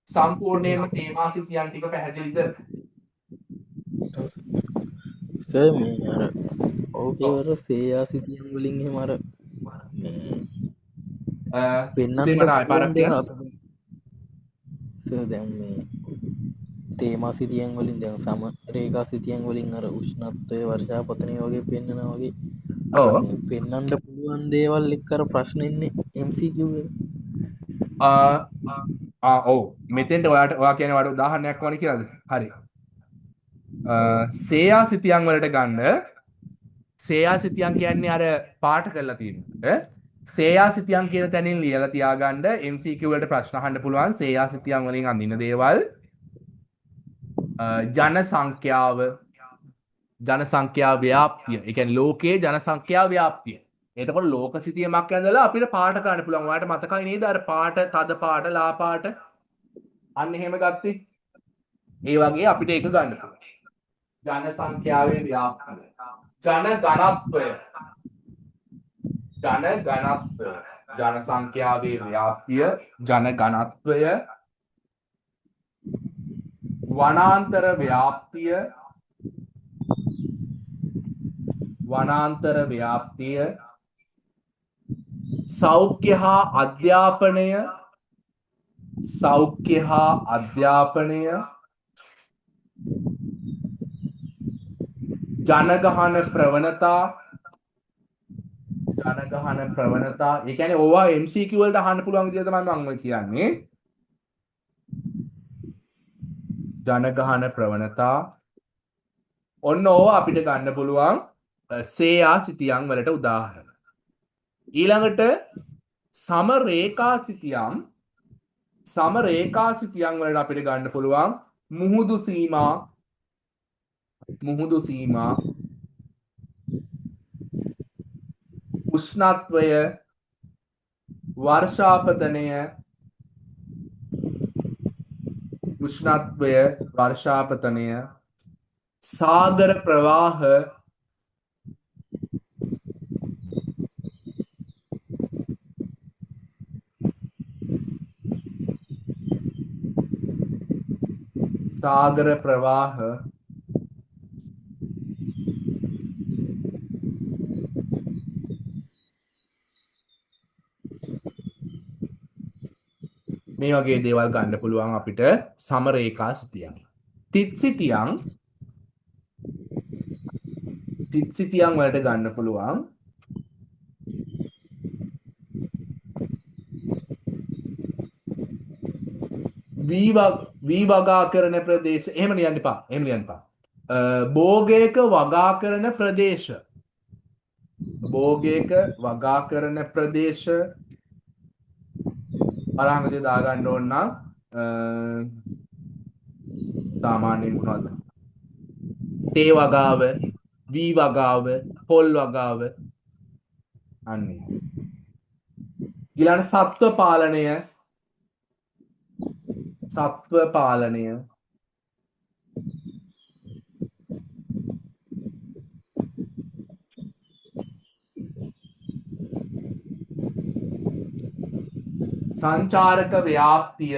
සම්පූර්ණයෙන්ම තේමා සිතියම් ටික පැහැදිලිද? සර් මේ අර ඕකේවර සේයා සිතියම් වලින් එහෙම අර පෙන්නන්න ඉතින් මට ආයෙ පාරක් පුළුවන් කියන්න. දේවල් අපිට. සර් දැන් මේ තේමා සිතියම් වලින් දැන් සම රේඛා සිතියම් වලින් අර උෂ්ණත්වය වර්ෂාපතනය වගේ පෙන්නනවා වගේ ඔව්. පෙන්නන්න පුළුවන් දේවල් එක්ක අර ප්‍රශ්න එන්නේ MCQ එක. ඔව්. මෙතෙන්ට ඔයා කියන්නේ වට උදාහරණයක් වань කියලාද? හරි. සේයා සිතියම් වලට ගන්න සේයා සිතියම් කියන්නේ අර පාට කරලා තියෙනවා. සේයා සිතියම් කියන තැනින් ලියලා තියාගන්න MCQ වලට ප්‍රශ්න අහන්න පුළුවන්. සේයා සිතියම් වලින් අඳින දේවල් ජන සංඛ්‍යාව, ජන සංඛ්‍යා ව්‍යාප්තිය. ඒ කියන්නේ ලෝකයේ ජන සංඛ්‍යා ව්‍යාප්තිය. එතකොට ලෝක සිතියමක් ඇඳලා අපිට පාට ගන්න පුළුවන්. ඔයාලට මතකයි නේද අර පාට, තද පාට, ලා පාට අන්න එහෙම ගත්තේ. ඒ වගේ අපිට ඒක ගන්න පුළුවන්. ජන සංඛ්‍යාවේ ව්‍යාප්තිය. ජන ගණත්වය. ජන ගණත්වය. ජන සංඛ්‍යාවේ ව්‍යාප්තිය, ජන ගණත්වය, වනාන්තර ව්‍යාප්තිය, වනාන්තර ව්‍යාප්තිය, සෞඛ්‍ය හා අධ්‍යාපනය, සෞඛ්‍ය හා අධ්‍යාපනය, ජනගහන ප්‍රවණතා, ජනගහන ප්‍රවණතා. ඒ කියන්නේ ඕවා MCQ වලට අහන්න පුළුවන් විදිය තමයි මම කියන්නේ. ජනගහන ප්‍රවණතා. ඔන්න ඕවා අපිට ගන්න පුළුවන් සේයා සිතියම් වලට උදාහරණ. ඊළඟට සමරේඛා සිතියම්, සමරේඛා සිතියම් වලට අපිට ගන්න පුළුවන් මුහුදු සීමා, මුහුදු සීමා, උෂ්ණත්වය, වර්ෂාපතනය, උෂ්ණත්වය, වර්ෂාපතනය, සාගර ප්‍රවාහ, සාගර ප්‍රවාහ, මේ වගේ දේවල් ගන්න පුළුවන් අපිට සමරේඛා සිතියම්. තිත් සිතියම්, තිත් සිතියම් වලට ගන්න පුළුවන් වී වගා කරන ප්‍රදේශ. එහෙම ලියන්න එපා. එහෙම ලියන්න එපා. භෝගයක වගා කරන ප්‍රදේශ. භෝගයක වගා කරන ප්‍රදේශ. අරහඟදී දාගන්න ඕන නම් සාමාන්‍යයෙන් මොනවද? තේ වගාව, වී වගාව, පොල් වගාව. අන්නේ. ඊළඟ සත්ව පාලනය, සත්ව පාලනය, සංචාරක ව්‍යාප්තිය,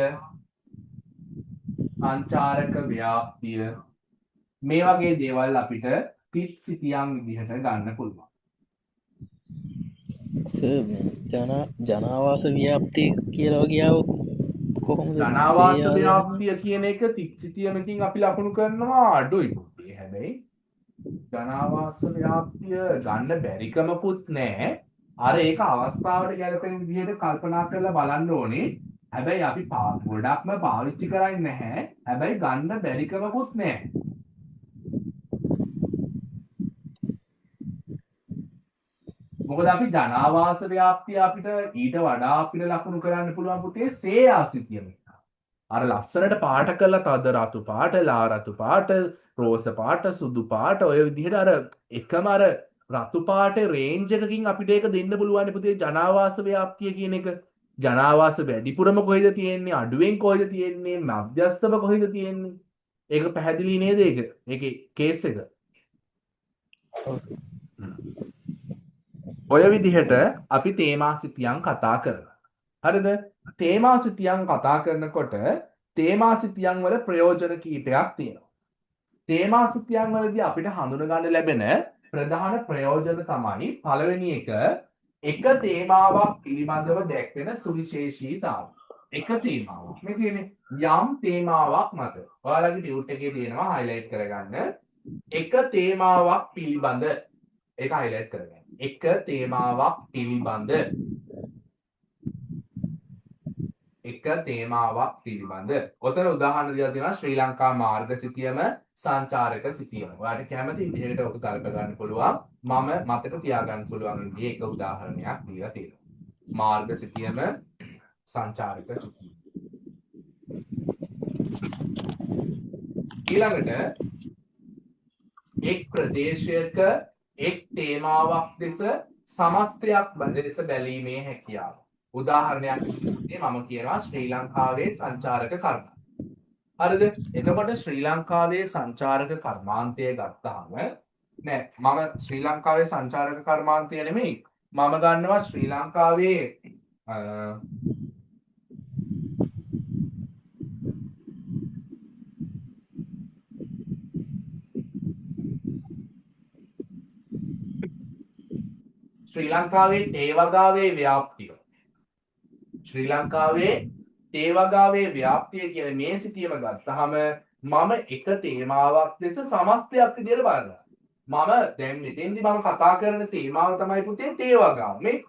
සංචාරක ව්‍යාප්තිය. මේ වගේ දේවල් අපිට තිත් සිතියම් විදිහට ගන්න පුළුවන්. ජනාවාස ව්‍යාප්තිය කියලා වගේ ආව කොහොමද? ජනාවාස ව්‍යාප්තිය කියන එක තිත් සිතියමකින් අපි ලකුණු කරනවා අඩුයි පුතේ. හැබැයි ජනාවාස ව්‍යාප්තිය ගන්න බැරිකමකුත් නැහැ. අර ඒක අවස්ථාවට ගැලපෙන විදිහට කල්පනා කරලා බලන්න ඕනේ. හැබැයි අපි ගොඩක්ම පාවිච්චි කරන්නේ නැහැ. හැබැයි ගන්න බැරිකමකුත් නැහැ. මොකද අපි ජනාවාස ව්‍යාප්තිය අපිට ඊට වඩා අපිට ලකුණු කරන්න පුළුවන් පුතේ සේයාසිතියම. අර ලස්සනට පාට කළා තද රතු පාට, ලා රතු පාට, රෝස පාට, සුදු පාට ඔය විදිහට අර එකම අර රතු පාටේ රේන්ජ් එකකින් අපිට ඒක දෙන්න පුළුවන් පුතේ ජනාවාස ව්‍යාප්තිය කියන එක. ජනාවාස වැඩිපුරම කොහෙද තියෙන්නේ? අඩුවෙන් කොහෙද තියෙන්නේ? මධ්‍යස්ථව කොහෙද තියෙන්නේ? ඒක පැහැදිලි නේද ඒක? ඒකේ කේස් එක. ඔය විදිහට අපි තේමා සිතියන් කතා කරනවා. හරිද? තේමා සිතියන් කතා කරනකොට තේමා සිතියන් වල ප්‍රයෝජන කීපයක් තියෙනවා. තේමා සිතියන් වලදී අපිට හඳුන ගන්න ලැබෙන ප්‍රධාන ප්‍රයෝජන තමයි පළවෙනි එක තේමාවක් පිළිබඳව දැක්වෙන සුවිශේෂීතාවය. එක තේමාවක්. මේ කියන්නේ යම් තේමාවක් මත. ඔයාලගේ ටියුට් එකේ තියෙනවා highlight කරගන්න. එක තේමාවක් පිළිබඳ ඒක highlight කරගන්න. එක තේමාවක් පිළිබඳ එක තේමාවක් පිළිබඳ. ඔතන උදාහරණ දීලා තියෙනවා ශ්‍රී ලංකා මාර්ග සිතියම සංචාරක සිතියම. ඔයාලට කැමති විදිහට ඔක කල්ප ගන්න පුළුවන්. මම මතක තියාගන්න පුළුවන් විදිහේ එක උදාහරණයක් දීලා තියෙනවා. මාර්ග සිතියම සංචාරක සිතියම. ඊළඟට එක් ප්‍රදේශයක එක් තේමාවක් දෙස සමස්තයක් ලෙස බැලීමේ හැකියාව. උදාහරණයක් මම කියනවා ශ්‍රී ලංකාවේ සංචාරක කර්ම. හරිද? එතකොට ශ්‍රී ලංකාවේ සංචාරක කර්මාන්තය ගත්තාම නෑ මම ශ්‍රී ලංකාවේ සංචාරක කර්මාන්තය නෙමෙයි. මම ගන්නවා ශ්‍රී ලංකාවේ ශ්‍රී ලංකාවේ තේවගාවේ ව්‍යාප්තිය. ශ්‍රී ලංකාවේ තේවගාවේ ව්‍යාප්තිය කියන මේ සිතියම ගත්තහම මම එක තේමාවක් ලෙස සමස්තයක් විදිහට බලනවා. මම දැන් මෙතෙන්දි මම කතා කරන තේමාව තමයි පුතේ තේවගාව. මේ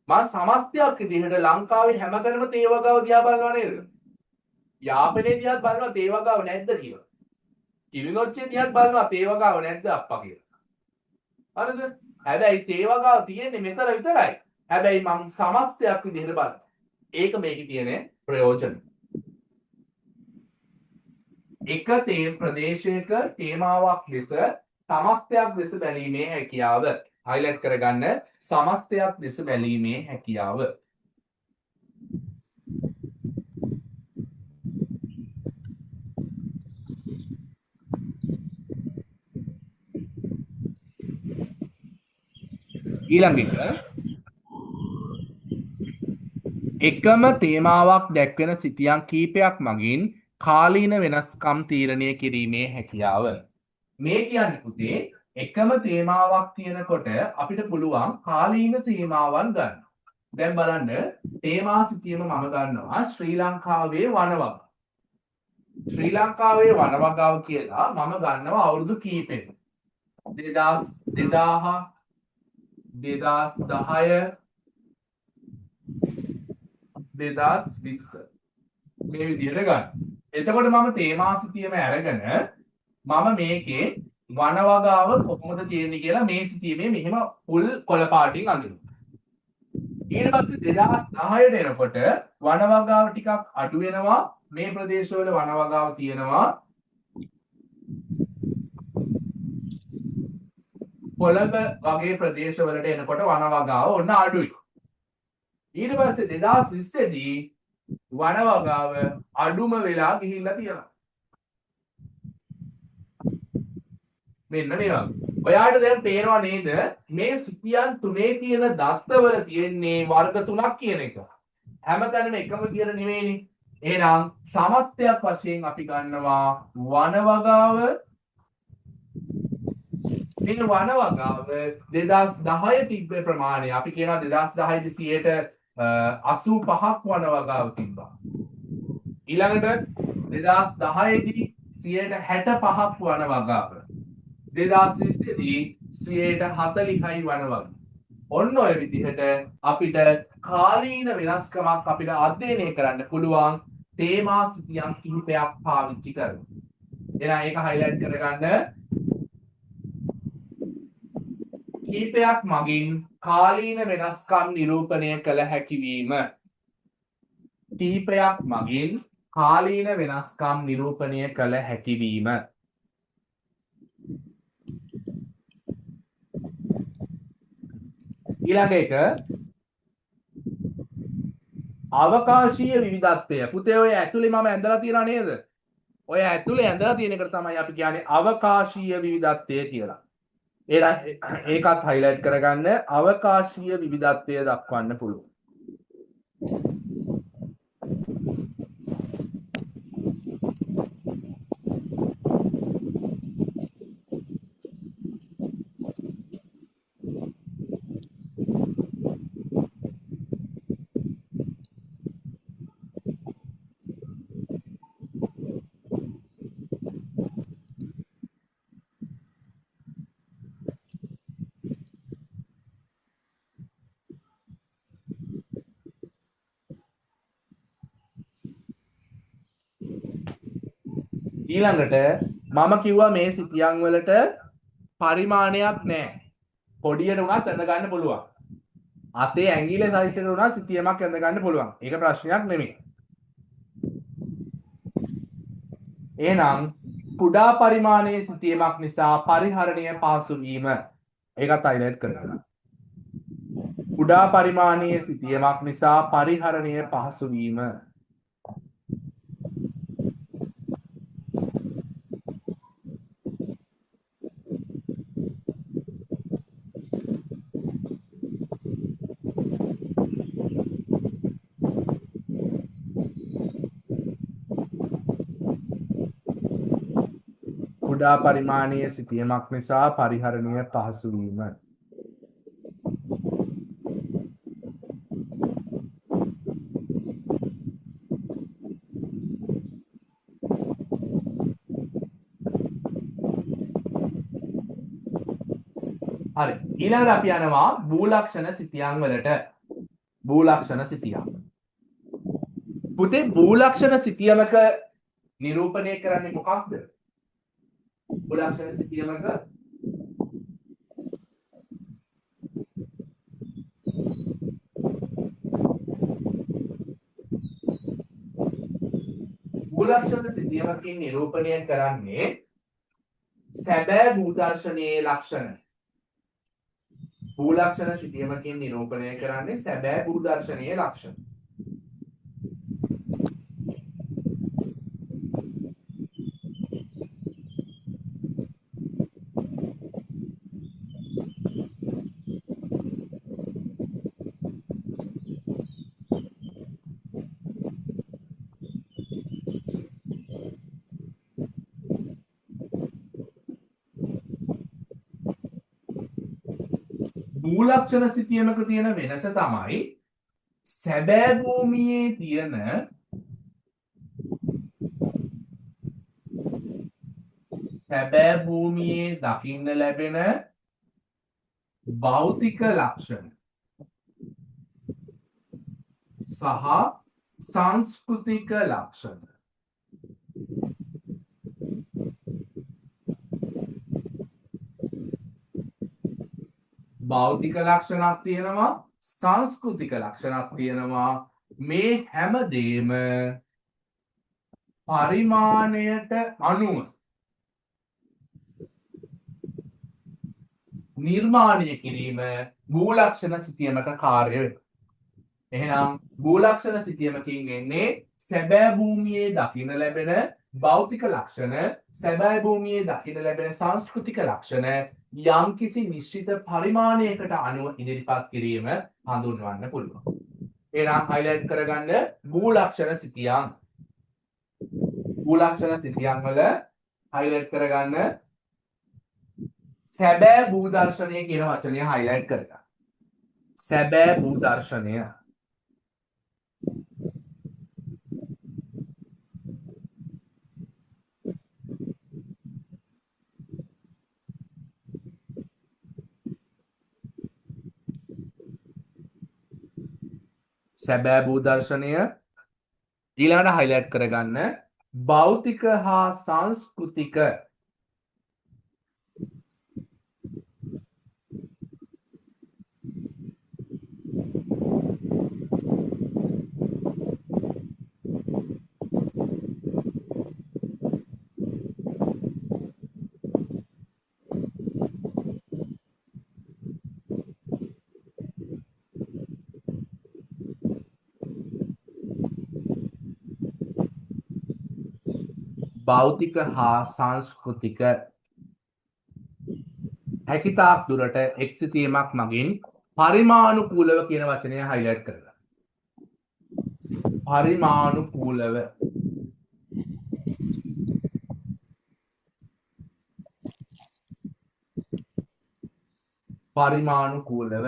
මම සමස්තයක් විදිහට ලංකාවේ හැමතැනම තේවගාව දිහා බලනවා නේද? යාපනයේ දිහාත් බලනවා තේවගාව නැද්ද කියලා. කිලිනොච්චේ දිහාත් බලනවා තේවගාව නැද්ද අප්පා කියලා. හරිද? හැබැයි තේවගාව තියෙන්නේ මෙතන විතරයි. හැබැයි මම සමස්තයක් විදිහට බලනවා. ඒක මේකේ තියෙන ප්‍රයෝජන. එක ප්‍රදේශයක තේමාවක් ලෙස සමස්තයක් ලෙස බැලීමේ හැකියාව. highlight කරගන්න සමස්තයක් ලෙස බැලීමේ හැකියාව. ඊළඟට එකම තේමාවක් දැක්වෙන සිතියන් කීපයක් මගින් කාලීන වෙනස්කම් තීරණය කිරීමේ හැකියාව. මේ කියන්නේ පුතේ එකම තේමාවක් තියෙනකොට අපිට පුළුවන් කාලීන සීමාවන් ගන්න. දැන් බලන්න තේමා සිතියම මම ගන්නවා ශ්‍රී ලංකාවේ වනවගාව. ශ්‍රී ලංකාවේ වනවගාව කියලා මම ගන්නවා අවුරුදු කීපෙක. 2000 2010 2020 මේ විදිහට ගන්න. එතකොට මම තේමා සිතියම අරගෙන මම මේකේ වනවගාව කොහොමද තියෙන්නේ කියලා මේ සිතියමේ මෙහෙම පුල් කොළ පාටින් අඳිනවා. ඊට පස්සේ 2010ට එනකොට වනවගාව ටිකක් අඩු වෙනවා. මේ ප්‍රදේශවල වනවගාව තියෙනවා. කොළඹ වගේ ප්‍රදේශවලට එනකොට වනවගාව ඔන්න අඩුයි. ඊට පස්සේ 2020 දී වනවගාව අඩුම වෙලා ගිහිල්ලා තියෙනවා. මෙන්න මේ වගේ. ඔයාලට දැන් පේනවා නේද මේ සිතියන් තුනේ තියෙන දත්තවල තියෙන්නේ වර්ග තුනක් කියන එක. හැමතැනම එකම විදියට නෙමෙයිනේ. එහෙනම් සමස්තයක් වශයෙන් අපි ගන්නවා වනවගාව. මේ වනවගාව 2010 තිබ්බ ප්‍රමාණය අපි කියනවා 2010 දී 85ක් වනවගාව තිබ්බා. ඊළඟට 2010 දී 65ක් වනවගාව. 2020 දී 40යි වනවගාව. ඔන්න ඔය විදිහට අපිට කාලීන වෙනස්කමක් අපිට අධ්‍යයනය කරන්න පුළුවන් තේමා සිතියම් කිහිපයක් පාවිච්චි කරලා. එහෙනම් ඒක highlight කරගන්න. කීපයක් මගින් කාලීන වෙනස්කම් නිරූපණය කළ හැකි වීම. කීපයක් මගින් කාලීන වෙනස්කම් නිරූපණය කළ හැකි වීම. ඊළඟ එක අවකාශීය විවිධත්වය. පුතේ ඔය ඇතුලේ මම ඇඳලා තියනා නේද? ඔය ඇතුලේ ඇඳලා තියෙන එකට තමයි අපි කියන්නේ අවකාශීය විවිධත්වය කියලා. ඒකත් highlight කරගන්න. අවකාශීය විවිධත්වය දක්වන්න පුළුවන්. ඊළඟට මම කිව්වා මේ සිතියම් වලට පරිමාණයක් නැහැ. පොඩියට උනත් ඇඳ ගන්න පුළුවන්. අතේ ඇඟිල්ල සයිස් එකට උනත් සිතියමක් ඇඳ ගන්න පුළුවන්. ඒක ප්‍රශ්නයක් නෙමෙයි. එහෙනම් කුඩා පරිමාණයේ සිතියමක් නිසා පරිහරණය පහසු වීම. ඒකත් highlight කරගන්න. කුඩා පරිමාණයේ සිතියමක් නිසා පරිහරණය පහසු වීම. කුඩා පරිමාණයේ සිතියමක් නිසා පරිහරණය පහසු වීම. හරි. ඊළඟට අපි යනවා භූලක්ෂණ සිතියම් වලට. භූලක්ෂණ සිතියම්. පුතේ භූලක්ෂණ සිතියමක නිරූපණය කරන්නේ මොකක්ද? භූලක්ෂණ සිතියමක භූලක්ෂණ සිතියමකින් නිරූපණය කරන්නේ සැබෑ භූදර්ශනයේ ලක්ෂණ. භූලක්ෂණ සිතියමකින් නිරූපණය කරන්නේ සැබෑ භූදර්ශනයේ ලක්ෂණ. භූලක්ෂණ සිතියමක තියෙන වෙනස තමයි සැබෑ භූමියේ තියෙන සැබෑ භූමියේ දකින්න ලැබෙන භෞතික ලක්ෂණ සහ සංස්කෘතික ලක්ෂණ. භෞතික ලක්ෂණක් තියෙනවා, සංස්කෘතික ලක්ෂණක් තියෙනවා. මේ හැමදේම පරිමාණයට අනුව නිර්මාණය කිරීම භූලක්ෂණ සිතියමක කාර්ය වෙනවා. එහෙනම් භූලක්ෂණ සිතියමකින් එන්නේ සැබෑ භූමියේ දකින්න ලැබෙන භෞතික ලක්ෂණ, සැබෑ භූමියේ දකින්න ලැබෙන සංස්කෘතික ලක්ෂණ යම්කිසි නිශ්චිත පරිමාණයකට අනුව ඉදිරිපත් කිරීම හඳුන්වන්න පුළුවන්. එහෙනම් highlight කරගන්න භූලක්ෂණ සිතියම්. භූලක්ෂණ සිතියම් වල highlight කරගන්න සැබෑ භූදර්ශනය කියන වචනය highlight කරගන්න. සැබෑ භූදර්ශනය. සැබෑ භූ දර්ශනය ඊළඟට highlight කරගන්න භෞතික හා සංස්කෘතික භෞතික හා සංස්කෘතික හැකිතාක් දුරට එක් සිතීමක් මගින් පරිමානුකූලව කියන වචනය highlight කරගන්න. පරිමානුකූලව පරිමානුකූලව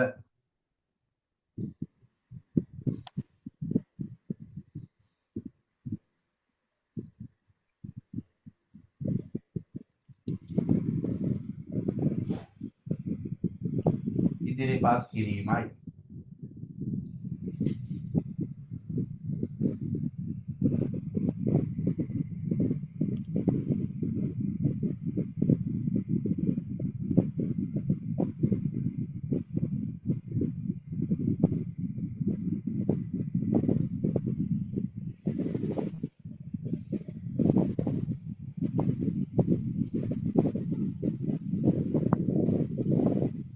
ඉදිරිපත් කිරීමයි.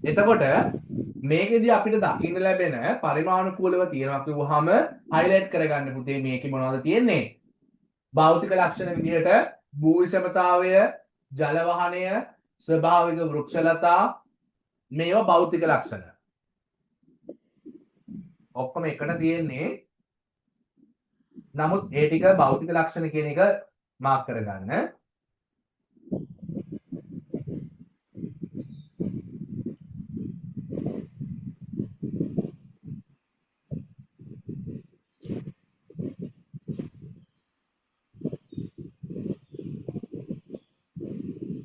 එතකොට මේකෙදි අපිට දකින්න ලැබෙන පරිමාණුකූලව තියෙනවා කිව්වහම highlight කරගන්න පුතේ මේකේ මොනවද තියෙන්නේ? භෞතික ලක්ෂණ විදිහට භූ විෂමතාවය, ජල වහනය, ස්වභාවික වෘක්ෂලතා මේවා භෞතික ලක්ෂණ. ඔක්කොම එකට තියෙන්නේ. නමුත් ඒ ටික භෞතික ලක්ෂණ කියන එක මාක් කරගන්න.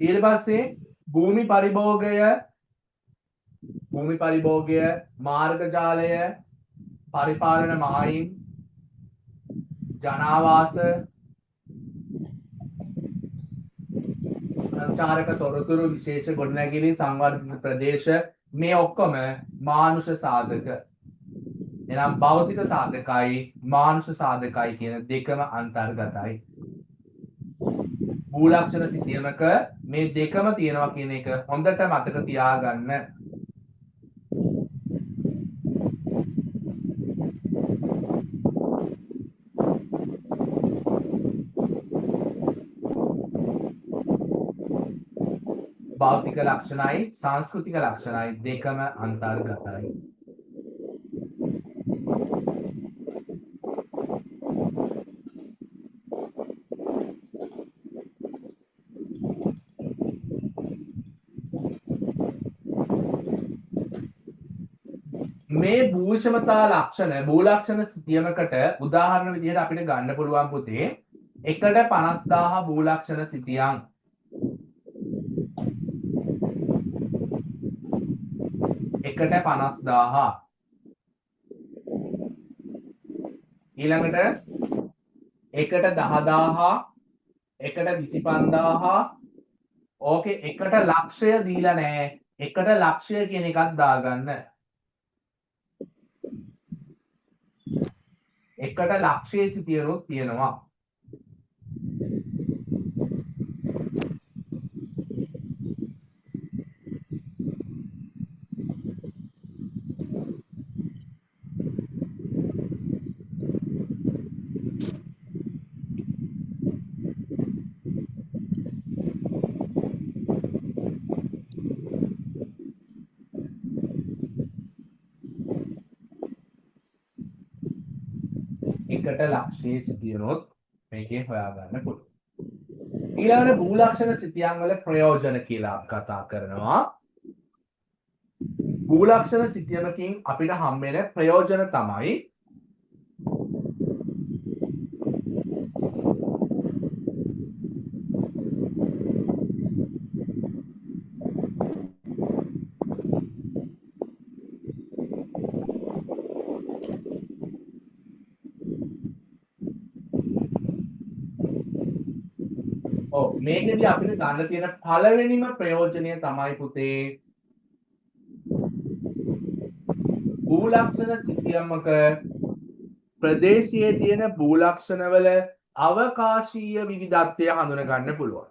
ඊට පස්සේ භූමි පරිභෝගය, මාර්ග ජාලය, පරිපාලන මායිම්, ජනාවාස, සංචාරක තොරතුරු, විශේෂ ගොඩනැගිලි, සංවර්ධිත ප්‍රදේශ මේ ඔක්කොම මානුෂ සාධක. එනම් භෞතික සාධකයි මානුෂ සාධකයි කියන දෙකම අන්තර්ගතයි. භූ ලක්ෂණ සිතියමක මේ දෙකම තියෙනවා කියන එක හොඳට මතක තියාගන්න. භෞතික ලක්ෂණයි සංස්කෘතික ලක්ෂණයි දෙකම අන්තර්ගතයි. මේ භූෂමතා ලක්ෂණ භූ ලක්ෂණ සිතියමකට උදාහරණ විදිහට අපිට ගන්න පුළුවන් පුතේ එකට 50000 භූ ලක්ෂණ සිතියම් එකට 50000 ඊළඟට එකට 10000 එකට 25000 ඕකේ එකට ලක්ෂය දීලා නැහැ එකට ලක්ෂය කියන එකක් දාගන්න එකට ලක්ෂයේ සිටියනොත් තියෙනවා එකට ලක්ෂයේ සිටියනොත් මේකේ හොයාගන්න පුළුවන්. ඊළඟට භූ ලක්ෂණ සිතියම් වල ප්‍රයෝජන කියලා කතා කරනවා. භූ ලක්ෂණ සිතියමකින් අපිට හම් වෙන ප්‍රයෝජන තමයි ඔව් මේකෙදී අපිට ගන්න තියෙන පළවෙනිම ප්‍රයෝජනය තමයි පුතේ භූලක්ෂණ සිතියමක ප්‍රදේශයේ තියෙන භූලක්ෂණවල අවකාශීය විවිධත්වය හඳුන ගන්න පුළුවන්.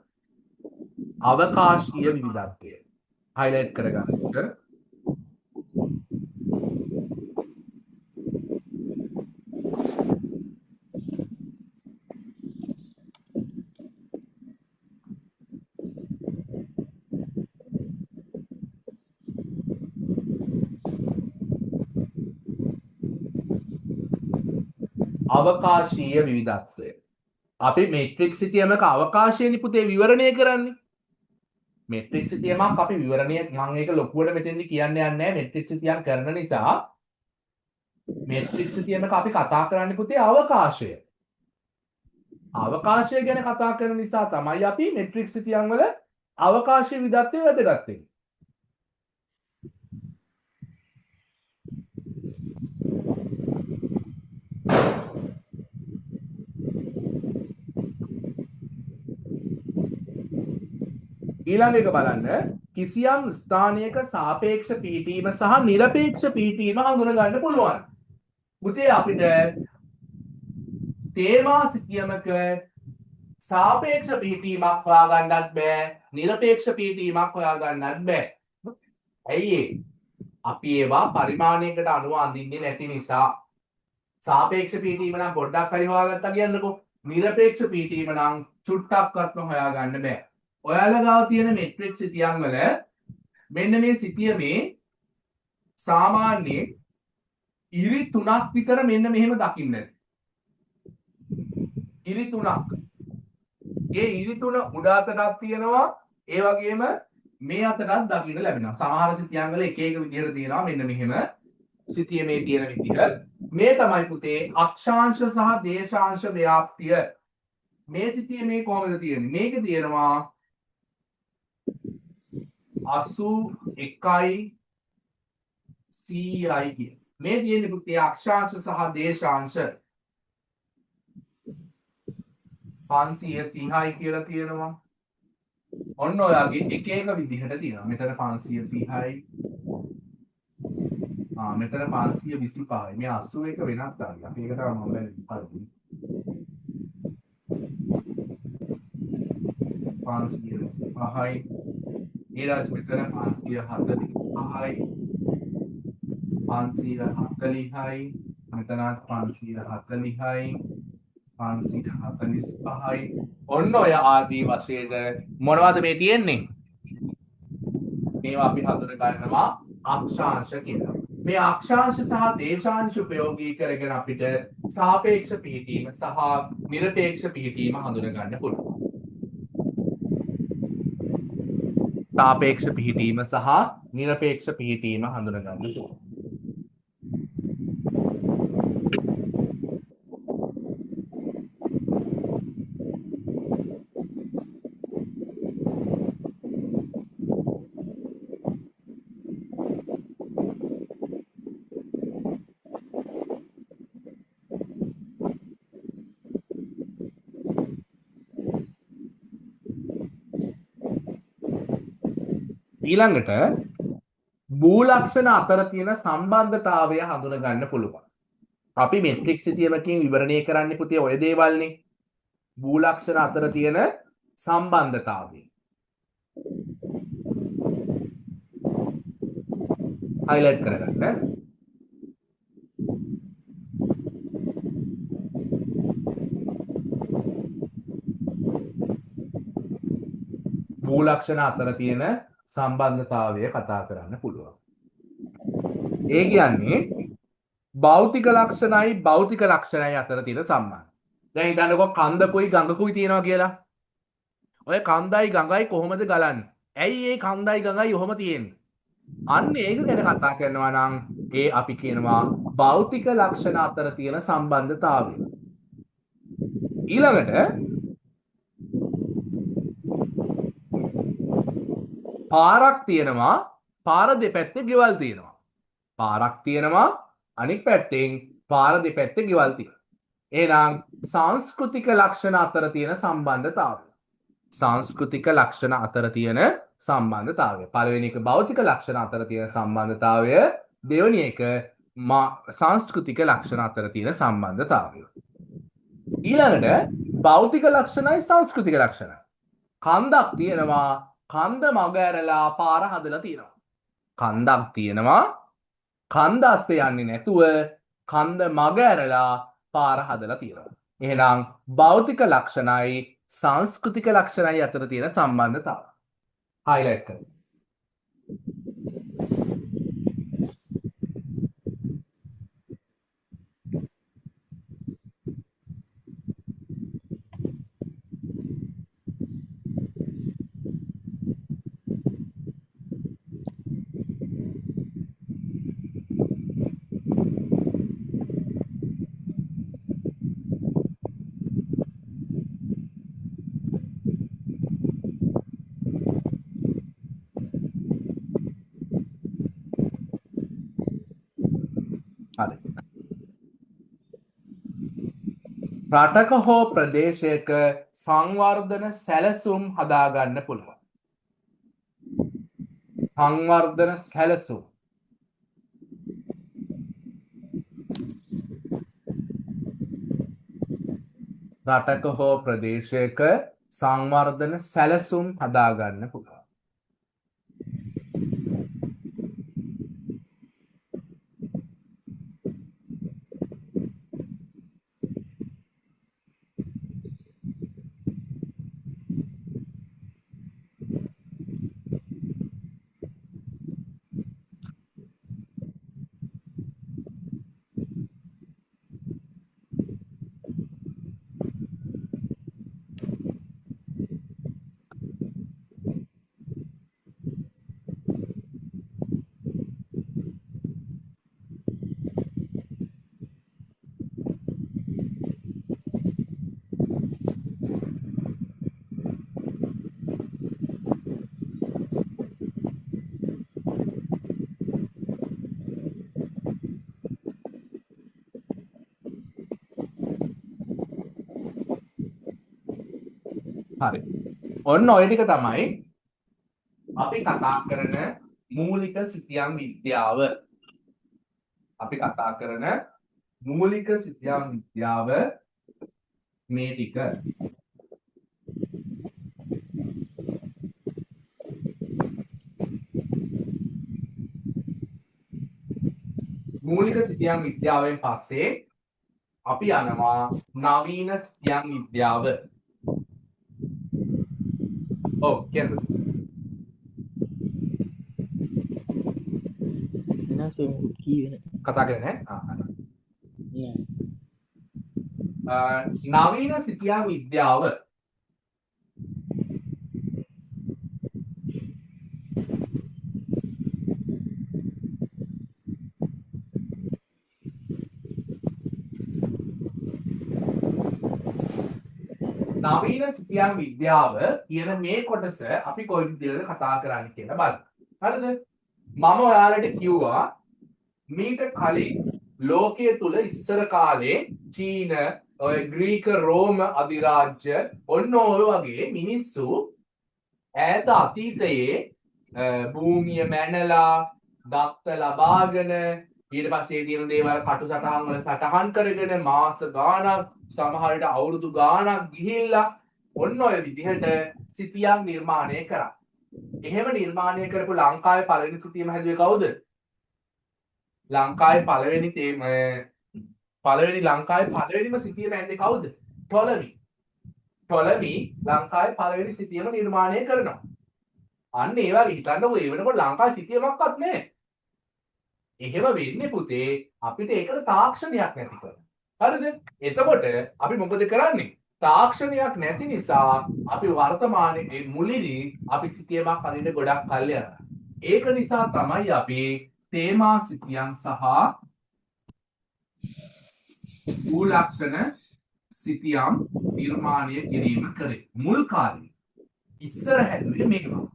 අවකාශීය විවිධත්වය highlight කරගන්න. අවකාශීය විවිධත්වය. අපි මේට්‍රික්ස් සිතියමක අවකාශය පුතේ විවරණය කරන්නේ. මේට්‍රික්ස් සිතියමක් අපි විවරණය මම ඒක ලොකුවට මෙතෙන්දි කියන්න යන්නේ නැහැ. මේට්‍රික්ස් සිතියම් කරන නිසා මේට්‍රික්ස් සිතියමක අපි කතා කරන්නේ පුතේ අවකාශය. අවකාශය ගැන කතා කරන නිසා තමයි අපි මේට්‍රික්ස් සිතියම් වල අවකාශීය විවිධත්වය වැදගත් වෙන්නේ. ඊළඟ එක බලන්න කිසියම් ස්ථානයක සාපේක්ෂ පිහිටීම සහ නිරපේක්ෂ පිහිටීම හඳුන ගන්න පුළුවන්. පුතේ අපිට තේමා සිතියමක සාපේක්ෂ පිහිටීමක් හොයාගන්නත් බෑ, නිරපේක්ෂ පිහිටීමක් හොයාගන්නත් බෑ. ඇයි ඒ? අපි ඒවා පරිමාණයකට අනුව අඳින්නේ නැති නිසා. සාපේක්ෂ පිහිටීම නම් පොඩ්ඩක් හරි හොයාගත්තා කියන්නකෝ. නිරපේක්ෂ පිහිටීම නම් චුට්ටක්වත්ම හොයාගන්න බෑ. ඔයාලා ගාව තියෙන මේට්‍රික්ස් සිතියම් වල මෙන්න මේ සිතියමේ සාමාන්‍ය ඉරි 3ක් විතර මෙන්න මෙහෙම දකින්න ඇති. ඉරි 3ක්. ඒ ඉරි 3 උඩ අතටත් තියෙනවා, ඒ වගේම මේ අතටත් දකින්න ලැබෙනවා. සමහර සිතියම් වල එක එක විදිහට තියෙනවා මෙන්න මෙහෙම. සිතියමේ තියෙන විදිහ. මේ තමයි පුතේ අක්ෂාංශ සහ දේශාංශ ව්‍යාප්තිය. මේ සිතියමේ කොහොමද තියෙන්නේ? මේක තියෙනවා 81යි 100යි කිය. මේ තියෙන්නේ පුතේ අක්ෂාංශ සහ දේශාංශ 530යි කියලා තියෙනවා. ඔන්න ඔයාගේ එක එක විදිහට තියෙනවා. මෙතන 530යි. මෙතන 525යි. මේ 81 වෙනස් තාරියක්. අපි ඒක තමයි මම බලන්නේ. 525යි. ඊළඟ මෙතන 545යි. 540යි. මෙතන 540යි. 545යි. ඔන්න ඔය ආදී වශයෙන් මොනවද මේ තියෙන්නේ? මේවා අපි හඳුන ගන්නවා අක්ෂාංශ කියලා. මේ අක්ෂාංශ සහ දේශාංශ උපයෝගී කරගෙන අපිට සාපේක්ෂ පිහිටීම සහ නිරපේක්ෂ පිහිටීම හඳුන ගන්න පුළුවන්. සාපේක්ෂ පිහිටීම සහ නිරපේක්ෂ පිහිටීම හඳුන ගන්න පුළුවන්. ඊළඟට භූලක්ෂණ අතර තියෙන සම්බන්ධතාවය හඳුන ගන්න පුළුවන්. අපි මෙට්‍රික්ස් සිතියමකින් විවරණය කරන්න පුතේ ඔය දේවල්නේ. භූලක්ෂණ අතර තියෙන සම්බන්ධතාවය. highlight කරගන්න. භූලක්ෂණ අතර තියෙන සම්බන්ධතාවය කතා කරන්න පුළුවන්. ඒ කියන්නේ භෞතික ලක්ෂණයි භෞතික ලක්ෂණයි අතර තියෙන සම්බන්ධය. දැන් හිතන්නකෝ කන්දකුයි ගඟකුයි තියෙනවා කියලා. ඔය කන්දයි ගඟයි කොහොමද ගලන්නේ? ඇයි මේ කන්දයි ගඟයි ඔහොම තියෙන්නේ? අන්න ඒක ගැන කතා කරනවා නම් ඒ අපි කියනවා භෞතික ලක්ෂණ අතර තියෙන සම්බන්ධතාවය. ඊළඟට පාරක් තියෙනවා, පාර දෙපැත්තේ ගෙවල් තියෙනවා. පාරක් තියෙනවා, අනිත් පැත්තෙන් පාර දෙපැත්තේ ගෙවල් තියෙනවා. එහෙනම් සංස්කෘතික ලක්ෂණ අතර තියෙන සම්බන්ධතාවය. සංස්කෘතික ලක්ෂණ අතර තියෙන සම්බන්ධතාවය. පළවෙනි එක භෞතික ලක්ෂණ අතර තියෙන සම්බන්ධතාවය, දෙවෙනි එක සංස්කෘතික ලක්ෂණ අතර තියෙන සම්බන්ධතාවය. ඊළඟට භෞතික ලක්ෂණයි සංස්කෘතික ලක්ෂණ. කන්දක් තියෙනවා, කන්ද මග ඇරලා පාර හදලා තියෙනවා. කන්දක් තියෙනවා, කන්ද අස්සේ යන්නේ නැතුව කන්ද මග ඇරලා පාර හදලා තියෙනවා. එහෙනම් භෞතික ලක්ෂණයි සංස්කෘතික ලක්ෂණයි අතර තියෙන සම්බන්ධතාව highlight කරමු. හරි. රටක හෝ ප්‍රදේශයක සංවර්ධන සැලසුම් හදාගන්න පුළුවන්. සංවර්ධන සැලසුම්. රටක හෝ ප්‍රදේශයක සංවර්ධන සැලසුම් හදාගන්න පුළුවන්. හරි. ඔන්න ඔය ටික තමයි අපි කතා කරන මූලික සිතියම් විද්‍යාව. අපි කතා කරන මූලික සිතියම් විද්‍යාව මේ ටික. මූලික සිතියම් විද්‍යාවෙන් පස්සේ අපි යනවා නවීන සිතියම් විද්‍යාව. ඔව් කියන්න. කී වෙන කතා කරන්නේ නෑ. නවීන සිතියම් විද්‍යාව නවීන සිතියම් විද්‍යාව කියන මේ කොටස අපි කොයි විදිහටද කතා කරන්නේ කියලා බලන්න. හරිද? මම ඔයාලට කිව්වා මීට කලින් ලෝකයේ තුල ඉස්සර කාලේ චීන, ඔය ග්‍රීක රෝම අධිරාජ්‍ය ඔන්න ඔය වගේ මිනිස්සු ඈත අතීතයේ භූමිය මැනලා දත්ත ලබාගෙන ඊට පස්සේ තියෙන දේවල් කටු සටහන් වල සටහන් කරගෙන මාස ගාණක් සමහරට අවුරුදු ගාණක් ගිහිල්ලා ඔන්න ඔය විදිහට සිතියම් නිර්මාණය කරා. එහෙම නිර්මාණය කරපු ලංකාවේ පළවෙනි සිතියම හැදුවේ කවුද? ලංකාවේ පළවෙනිම සිතියම ඇන්දේ කවුද? ටොලමි. ටොලමි ලංකාවේ පළවෙනි සිතියම නිර්මාණය කරනවා. අන්න ඒ වගේ හිතන්නකෝ ඒ වෙනකොට ලංකාවේ සිතියමක්වත් නැහැ. එහෙම වෙන්නේ පුතේ අපිට ඒකට තාක්ෂණයක් නැති කරලා. හරිද? එතකොට අපි මොකද කරන්නේ? තාක්ෂණයක් නැති නිසා අපි වර්තමානයේ මුලින්දී අපි සිතියමක් අදින්න ගොඩක් කල් යනවා. ඒක නිසා තමයි අපි තේමා සිතියම් සහ මූලක්ෂණ සිතියම් නිර්මාණය කිරීම කරේ. මුල් කාලේ ඉස්සර හැදුවේ මේවා.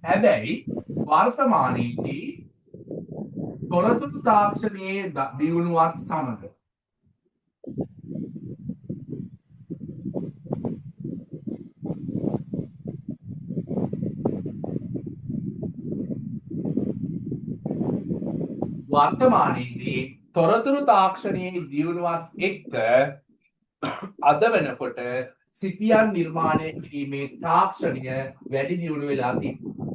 හැබැයි වර්තමානයේදී තොරතුරු තාක්ෂණයේ දියුණුවත් සමග වර්තමානයේදී තොරතුරු තාක්ෂණයේ දියුණුවත් එක්ක අද වෙනකොට සිතියම් නිර්මාණය කිරීමේ තාක්ෂණය වැඩි දියුණු වෙලා තියෙනවා.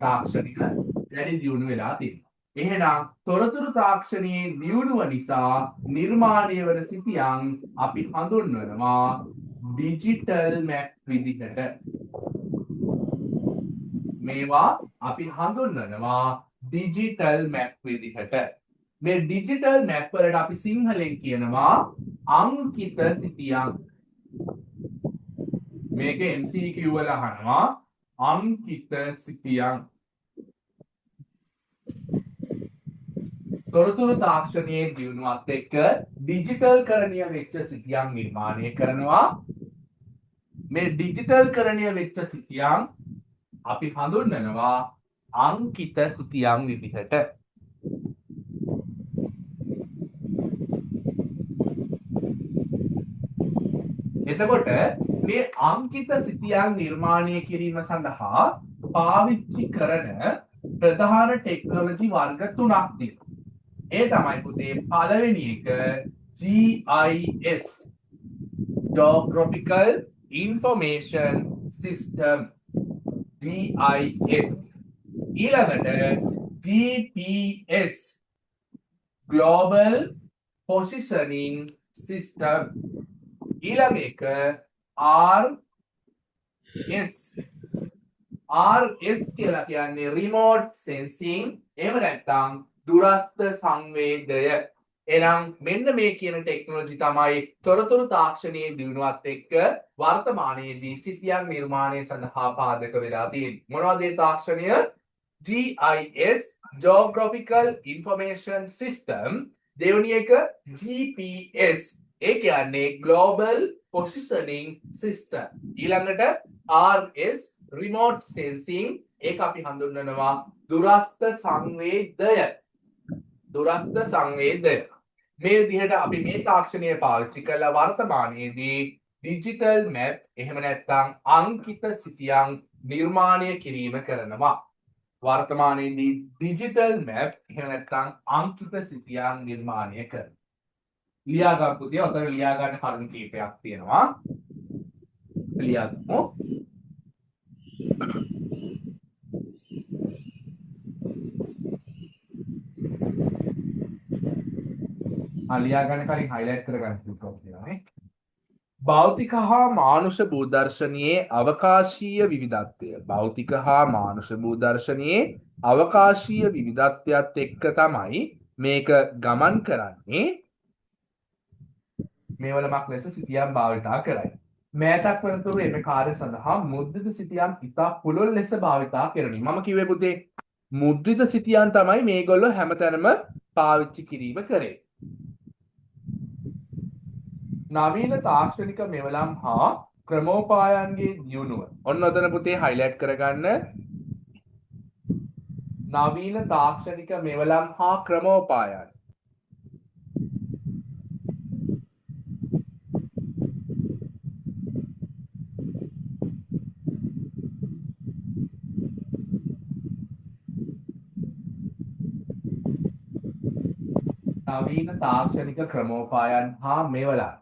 තාක්ෂණික වැඩි දියුණු වෙලා තියෙනවා. එහෙනම් තොරතුරු තාක්ෂණයේ දියුණුව නිසා නිර්මාණය වන සිතියම් අපි හඳුන්වනවා ඩිජිටල් මැප් විදිහට. මේවා අපි හඳුන්වනවා ඩිජිටල් මැප් විදිහට. මේ ඩිජිටල් මැප් වලට අපි සිංහලෙන් කියනවා අංකිත සිතියම්. මේක MCQ වල අහනවා අංකිත සිතියම්. තොරතුරු තාක්ෂණයේ දියුණුවත් එක්ක ඩිජිටල් කරණය වෙච්ච සිතියම් නිර්මාණය කරනවා. මේ ඩිජිටල් කරණය වෙච්ච සිතියම් අපි හඳුන්වනවා අංකිත සිතියම් විදිහට. එතකොට මේ අංකිත සිතියම් නිර්මාණය කිරීම සඳහා පාවිච්චි කරන ප්‍රධාන ටෙක්නොලොජි වර්ග තුනක් තියෙනවා. ඒ තමයි පුතේ පළවෙනි එක GIS Geographical Information System GIS. ඊළඟට GPS Global Positioning System. ඊළඟ එක RS කියලා කියන්නේ Remote Sensing. එහෙම නැත්නම් දුරස්ථ සංවේදය. එහෙනම් මෙන්න මේ කියන ටෙක්නොලොජි තමයි තොරතුරු තාක්ෂණයේ දියුණුවත් එක්ක වර්තමානයේදී සිතියම් නිර්මාණය සඳහා පාදක වෙලා තියෙන්නේ. මොනවද මේ තාක්ෂණය? GIS Geographical Information System. දෙවෙනි එක GPS. ඒ කියන්නේ Global Positioning System. ඊළඟට RS Remote Sensing. ඒක අපි හඳුන්වනවා දුරස්ථ සංවේදය. දුරස්ථ සංවේදය. මේ විදිහට අපි මේ තාක්ෂණය පාවිච්චි කරලා වර්තමානයේදී ඩිජිටල් මැප් එහෙම නැත්නම් අංකිත සිතියම් නිර්මාණය කිරීම කරනවා. වර්තමානයේදී ඩිජිටල් මැප් එහෙම නැත්නම් අංකිත සිතියම් නිර්මාණය කරනවා. ලියා ගන්න පුතේ. ඔතන ලියා ගන්න කරුණු කීපයක් තියෙනවා. ලියා ගමු. ලියා ගන්න කලින් highlight කරගන්න පුළුවන්. භෞතික හා මානුෂ භූදර්ශනයේ අවකාශීය විවිධත්වය. භෞතික හා මානුෂ භූදර්ශනයේ අවකාශීය විවිධත්වයත් එක්ක තමයි මේක ගමන් කරන්නේ. මේවලමක් ලෙස සිතියම් භාවිතා කරයි. මෑතක් වනතුරු එම කාර්ය සඳහා මුද්‍රිත සිතියම් ඉතා පුළුල් ලෙස භාවිතා කරනවා. මම කිව්වේ පුතේ මුද්‍රිත සිතියම් තමයි මේගොල්ලෝ හැමතැනම පාවිච්චි කිරීම කරේ. නවීන තාක්ෂණික මෙවලම් හා ක්‍රමෝපායන්ගේ දියුණුව. ඔන්න ඔතන පුතේ highlight කරගන්න. නවීන තාක්ෂණික මෙවලම් හා ක්‍රමෝපායන්. නවීන තාක්ෂණික ක්‍රමෝපායන් හා මෙවලම්.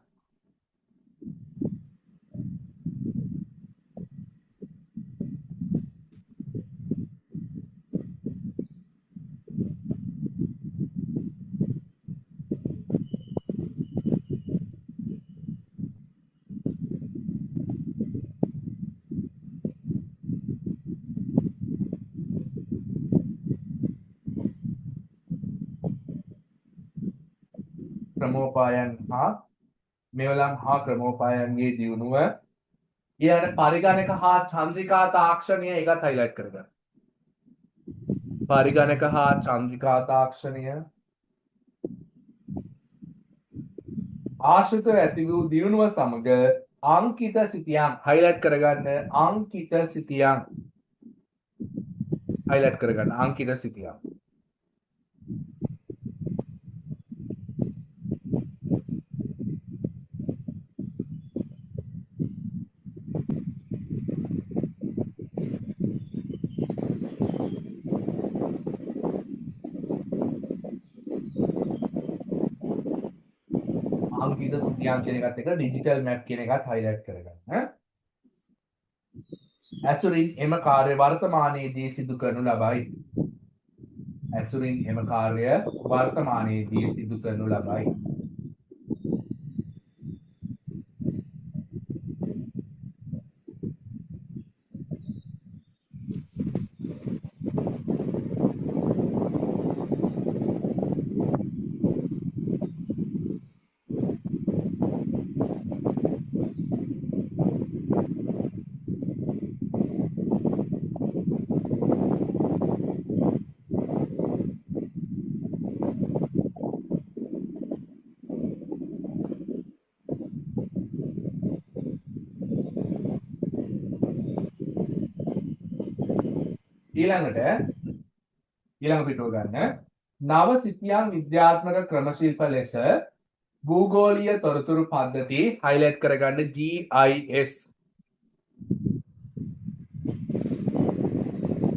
ක්‍රමෝපායන් හා මෙවලම් හා ක්‍රමෝපායන්ගේ දියුණුව. ඊළඟ පරිගණක හා චන්ද්‍රිකා තාක්ෂණය එකත් highlight කරගන්න. පරිගණක හා චන්ද්‍රිකා තාක්ෂණය ආශ්‍රිතව ඇති වූ දියුණුව සමග අංකිත සිතියම් highlight කරගන්න. අංකිත සිතියම් highlight කරගන්න. අංකිත සිතියම්. අංකිත සිතියම් කියන එකත් එක්ක ඩිජිටල් මැප් කියන එකත් highlight කරගන්න. ඇසුරින් එම කාර්ය වර්තමානයේදී සිදු කරනු ලබයි. ඇසුරින් එම කාර්ය වර්තමානයේදී සිදු කරනු ලබයි. ඊළඟ පිටුව ගන්න. නව සිතියම් විද්‍යාත්මක ක්‍රමශිල්ප ලෙස භූගෝලීය තොරතුරු පද්ධති highlight කරගන්න GIS.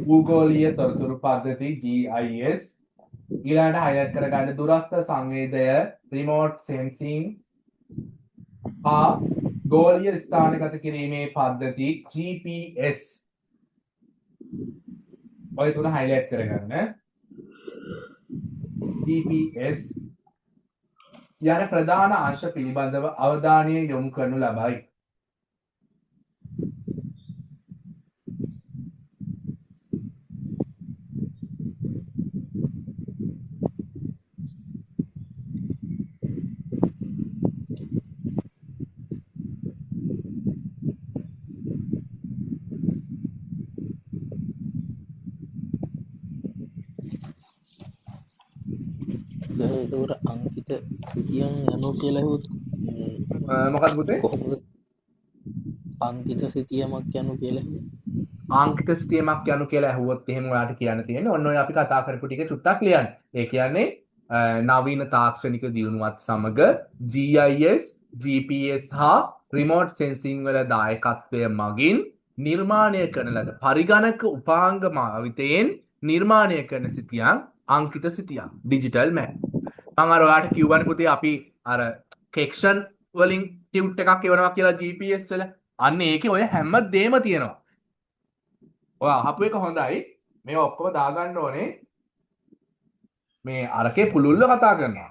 භූගෝලීය තොරතුරු පද්ධති GIS. ඊළඟට highlight කරගන්න දුරස්ත සංවේදය remote sensing හා ගෝලීය ස්ථානගත කිරීමේ පද්ධති GPS. ඔය තුන highlight කරගන්න. GPS යන ප්‍රධාන අංශ පිළිබඳව අවධානය යොමු කරනු ලබයි. ඒතකොට අංකිත සිතියම් යනු කියලා හොත් මොකක්ද පුතේ? කොහොමද අංකිත සිතියමක් යනු කියලා ආංකික සිතියමක් යනු කියලා ඇහුවොත් එහෙම ඔයාලට කියන්න තියෙන්නේ ඔන්න ඔය අපි කතා කරපු ටික චුට්ටක් ලියන්න. ඒ කියන්නේ නවීන තාක්ෂණික දියුණුවත් සමග GIS, GPS හා remote sensing වල දායකත්වය මගින් නිර්මාණය කරන ලද පරිගණක උපාංග භාවිතයෙන් නිර්මාණය කරන සිතියම් අංකිත සිතියම් digital map. මම අර ඔයාලට කියවන්නේ පුතේ අපි අර කෙක්ෂන් වලින් ටියුට් එකක් එවනවා කියලා GPS වල අන්න ඒකේ ඔය හැම දෙම තියෙනවා. ඔය අහපු එක හොඳයි. මේ ඔක්කොම දාගන්න ඕනේ. මේ අරකේ පුළුල්ව කතා කරනවා.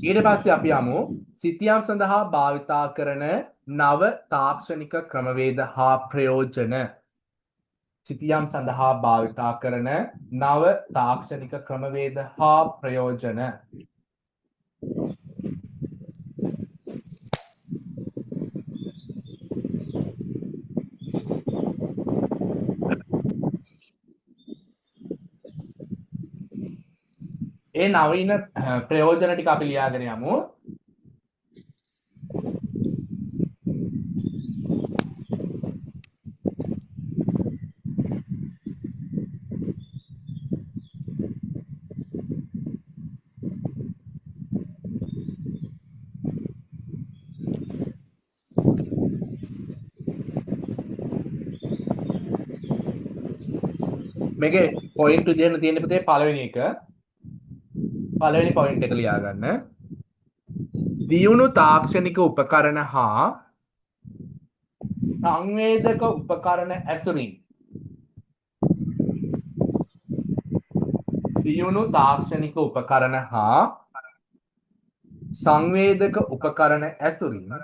ඊට පස්සේ අපි යමු සිතියම් සඳහා භාවිතා කරන නව තාක්ෂණික ක්‍රමවේද හා ප්‍රයෝජන. සිතියම් සඳහා භාවිතා කරන නව තාක්ෂණික ක්‍රමවේද හා ප්‍රයෝජන. ඒ නවීන ප්‍රයෝජන ටික අපි ලියාගෙන යමු. මේකේ පොයින්ට් දෙන්න තියෙන පුතේ පළවෙනි එක. පළවෙනි පොයින්ට් එක ලියා ගන්න. දියුණු තාක්ෂණික උපකරණ හා සංවේදක උපකරණ ඇසුරින් දියුණු තාක්ෂණික උපකරණ හා සංවේදක උපකරණ ඇසුරින්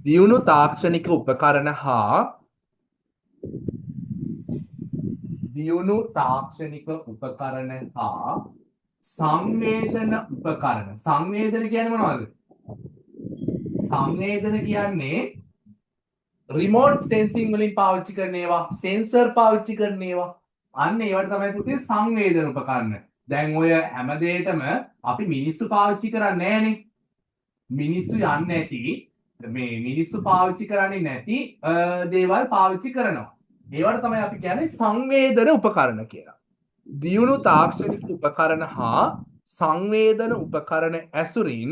දියුණු තාක්ෂණික උපකරණ හා දියුණු තාක්ෂණික උපකරණ හා සංවේදන උපකරණ. සංවේදන කියන්නේ මොනවද? සංවේදන කියන්නේ රිමෝට් සෙන්සිං වලින් පාවිච්චි කරන ඒවා, සෙන්සර් පාවිච්චි කරන ඒවා. අන්න ඒවට තමයි පුතේ සංවේදන උපකරණ. දැන් ඔය හැමදේටම අපි මිනිස්සු පාවිච්චි කරන්නේ නැහනේ. මිනිස්සු යන්නේ නැති මේ මිනිස්සු පාවිච්චි කරන්නේ නැති දේවල් පාවිච්චි කරනවා. ඒවට තමයි අපි කියන්නේ සංවේදන උපකරණ කියලා. දියුණු තාක්ෂණික උපකරණ හා සංවේදන උපකරණ ඇසුරින්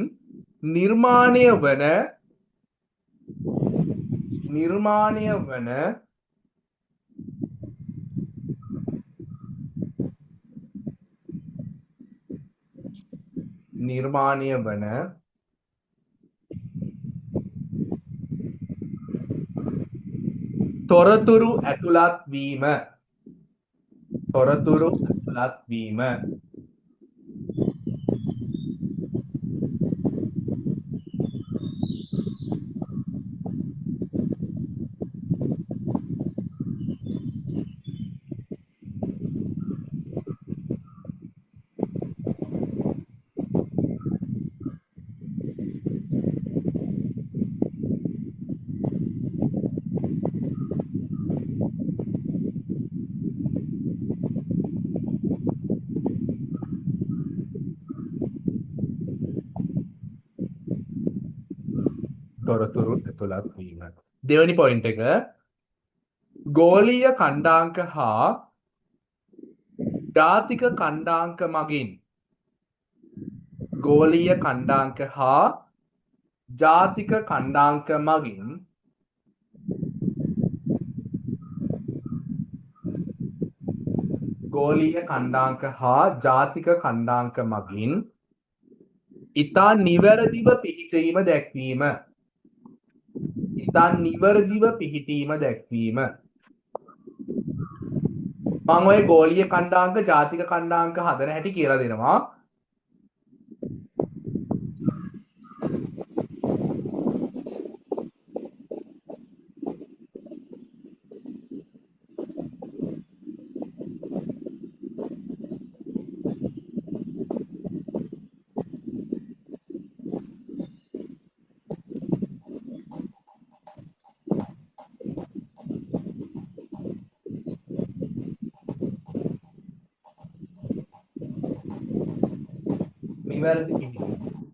නිර්මාණය වන තොරතුරු ඇතුළත් වීම දෙවැනි පොයින්ට් එක ගෝලීය කණ්ඩාංක හා ජාතික කණ්ඩාංක මගින් ගෝලීය කණ්ඩාංක හා ජාතික කණ්ඩාංක මගින් ඉතා නිවැරදිව පිහිටීම දැක්වීම. මම ඔය ගෝලීය කණ්ඩාංක ජාතික කණ්ඩාංක හදන හැටි කියලා දෙනවා.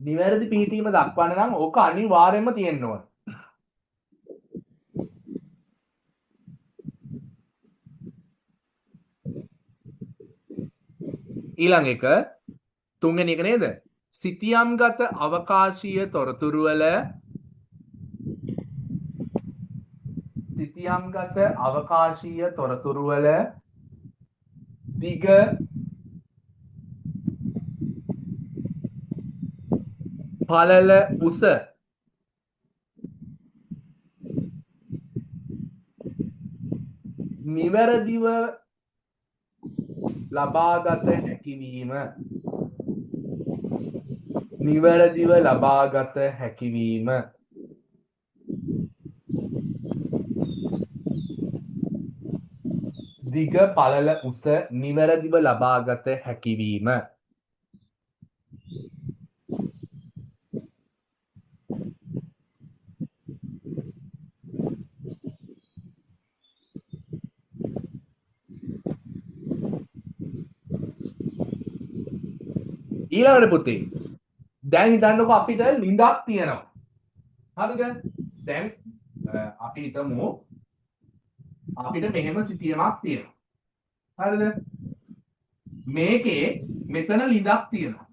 නිවැරදි පිහිටීම දක්වන්න නම් ඕක අනිවාර්යයෙන්ම තියෙන්න ඕන. ඊළඟ එක තුන්වෙනි එක නේද? සිතියම්ගත අවකාශීය තොරතුරු වල දිග පළල උස නිවැරදිව ලබාගත හැකිවීම. දිග පළල උස නිවැරදිව ලබාගත හැකිවීම. ඊළඟට පුතේ දැන් හිතන්නකො අපිට ලිඳක් තියෙනවා. හරිද? දැන් අපි හිතමු අපිට මෙහෙම සිතියමක් තියෙනවා. හරිද? මේකේ මෙතන ලිඳක් තියෙනවා.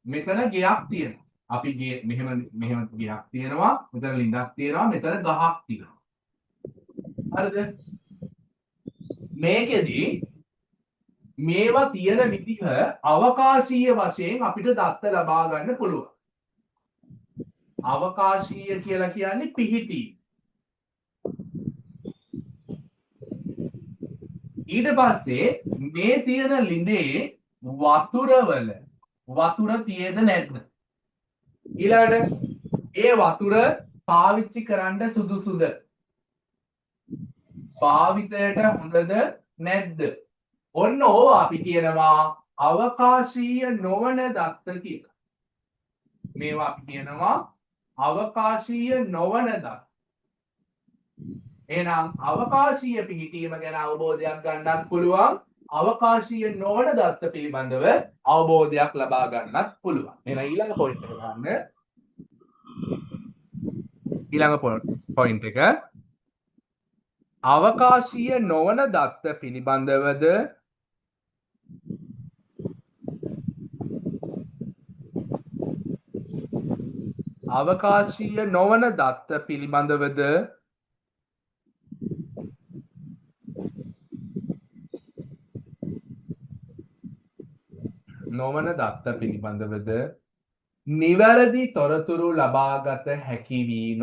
මෙතන ගෙයක් තියෙනවා. අපි මෙහෙම ගෙයක් තියෙනවා. මෙතන ලිඳක් තියෙනවා. මෙතන ගහක් තියෙනවා. හරිද? මේකෙදි මේවා තියෙන විදිහ අවකාශීය වශයෙන් අපිට දත්ත ලබා ගන්න පුළුවන්. අවකාශීය කියලා කියන්නේ පිහිටි. ඊට පස්සේ මේ තියෙන ලිඳේ වතුර තියෙද නැද්ද? ඊළඟට ඒ වතුර පාවිච්චි කරන්න සුදුසුද? භාවිතයට හොඳද නැද්ද? ඔන්න ඕවා අපි කියනවා අවකාශීය නොවන දත්ත කියලා. මේවා අපි කියනවා අවකාශීය නොවන දත්ත. එහෙනම් අවකාශීය පිහිටීම ගැන අවබෝධයක් ගන්නත් පුළුවන්. අවකාශීය නොවන දත්ත පිළිබඳව අවබෝධයක් ලබා ගන්නත් පුළුවන්. එහෙනම් ඊළඟ පොයින්ට් එක ගන්න. ඊළඟ පොයින්ට් එක අවකාශීය නොවන දත්ත පිළිබඳවද අවකාශීය නොවන දත්ත පිළිබඳවද නොවන දත්ත පිළිබඳවද නිවැරදි තොරතුරු ලබාගත හැකිවීම.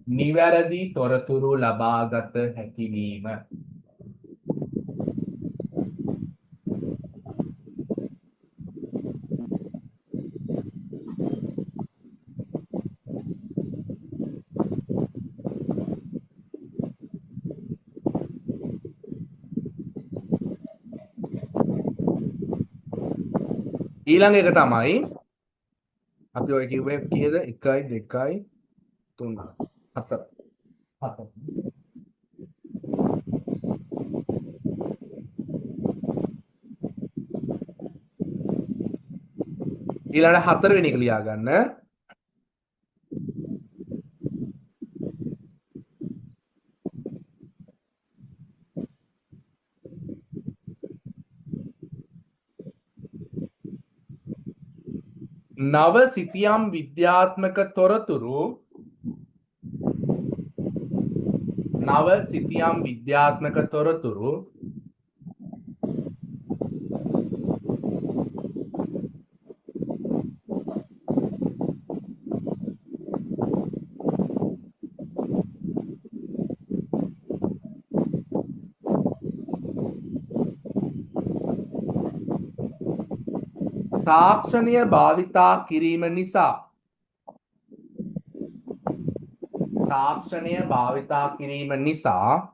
නිවැරදි තොරතුරු ලබාගත හැකිවීම. ඊළඟ එක තමයි අපි ඔය කිව්වේ කීයද? 1 2 3 4 4. ඊළඟ 4 වෙනි එක ලියා ගන්න. නව සිතියම් විද්‍යාත්මක තොරතුරු නව සිතියම් විද්‍යාත්මක තොරතුරු තාක්ෂණය භාවිතා කිරීම නිසා තාක්ෂණය භාවිතා කිරීම නිසා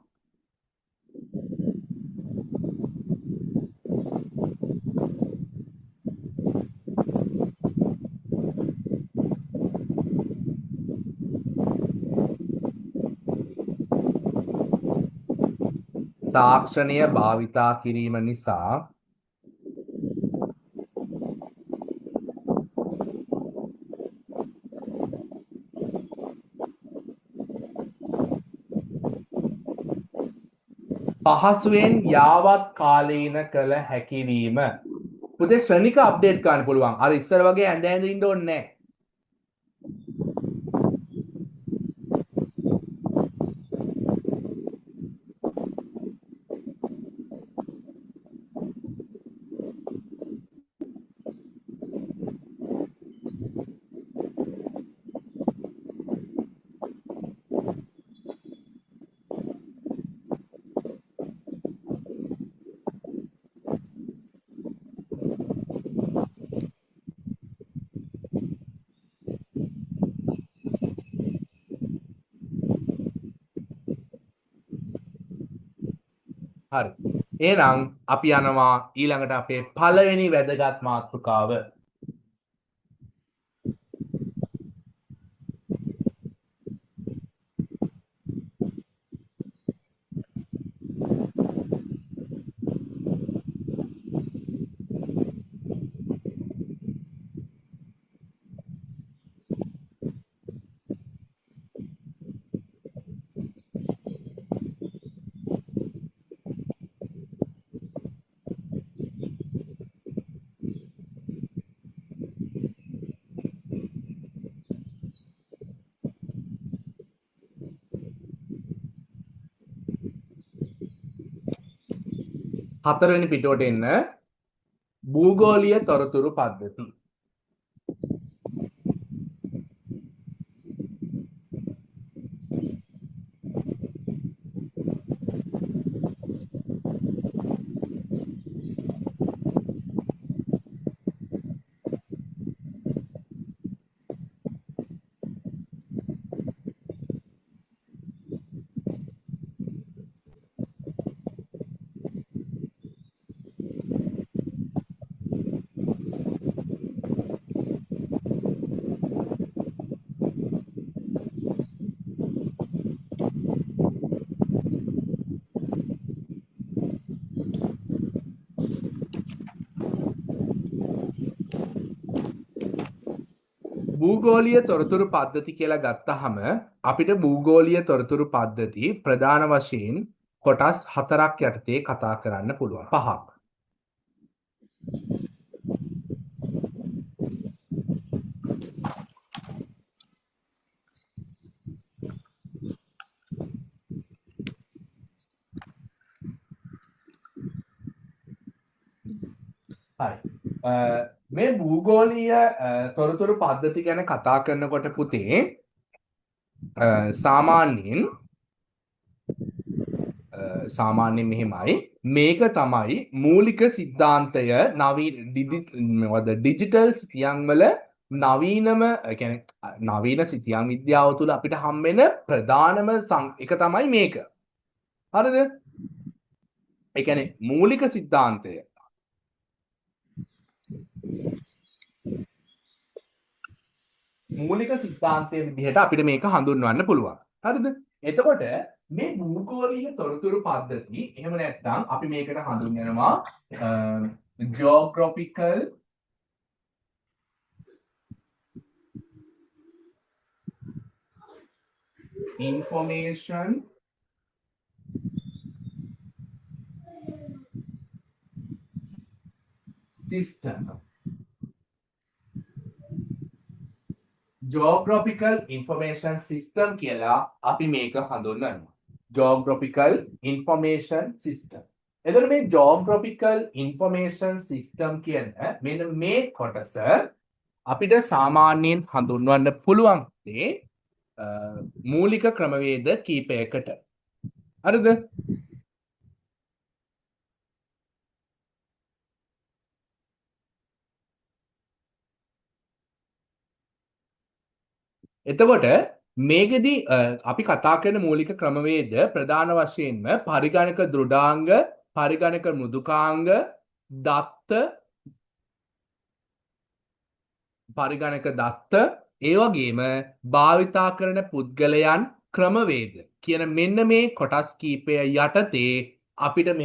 තාක්ෂණය භාවිතා කිරීම නිසා පහසුවෙන් යාවත් කාලීන කළ හැකිවීම. පුතේ ක්ෂණික අප්ඩේට් ගන්න පුළුවන්. අර ඉස්සර වගේ ඇඳ ඇඳ ඉන්න ඕනේ නැහැ. හරි. එහෙනම් අපි යනවා ඊළඟට අපේ පළවෙනි වැදගත් මාතෘකාව. හතරවෙනි පිටුවට එන්න. භූගෝලීය තොරතුරු පද්ධති. භූගෝලීය තොරතුරු පද්ධති කියලා ගත්තහම අපිට භූගෝලීය තොරතුරු පද්ධති ප්‍රධාන වශයෙන් කොටස් 4ක් යටතේ කතා කරන්න පුළුවන්. 5ක්. හරි. මේ භූගෝලීය තොරතුරු පද්ධති ගැන කතා කරනකොට පුතේ සාමාන්‍යයෙන් මෙහෙමයි මේක තමයි මූලික සිද්ධාන්තය ඩිජිටල් සිතියම් වල නවීනම නවීන සිතියම් විද්‍යාව තුළ අපිට හම්බෙන ප්‍රධානම එක තමයි මේක. හරිද? ඒ කියන්නේ මූලික සිද්ධාන්තය විදිහට අපිට මේක හඳුන්වන්න පුළුවන්. හරිද? එතකොට මේ භූගෝලීය තොරතුරු පද්ධති එහෙම නැත්නම් අපි මේකට හඳුන්වනවා geographical information system. geographical information system කියලා අපි මේක හඳුන්වනවා. geographical information system. එතකොට මේ geographical information system කියන මෙන්න මේ කොටස අපිට සාමාන්‍යයෙන් හඳුන්වන්න පුළුවන් මූලික ක්‍රමවේද කීපයකට. හරිද? එතකොට මේකෙදි අපි කතා කරන මූලික ක්‍රමවේද ප්‍රධාන වශයෙන්ම පරිගණක දෘඩාංග, පරිගණක මෘදුකාංග, පරිගණක දත්ත, ඒ වගේම භාවිතා කරන පුද්ගලයන් ක්‍රමවේද කියන මෙන්න මේ කොටස් කීපය යටතේ අපිට මේ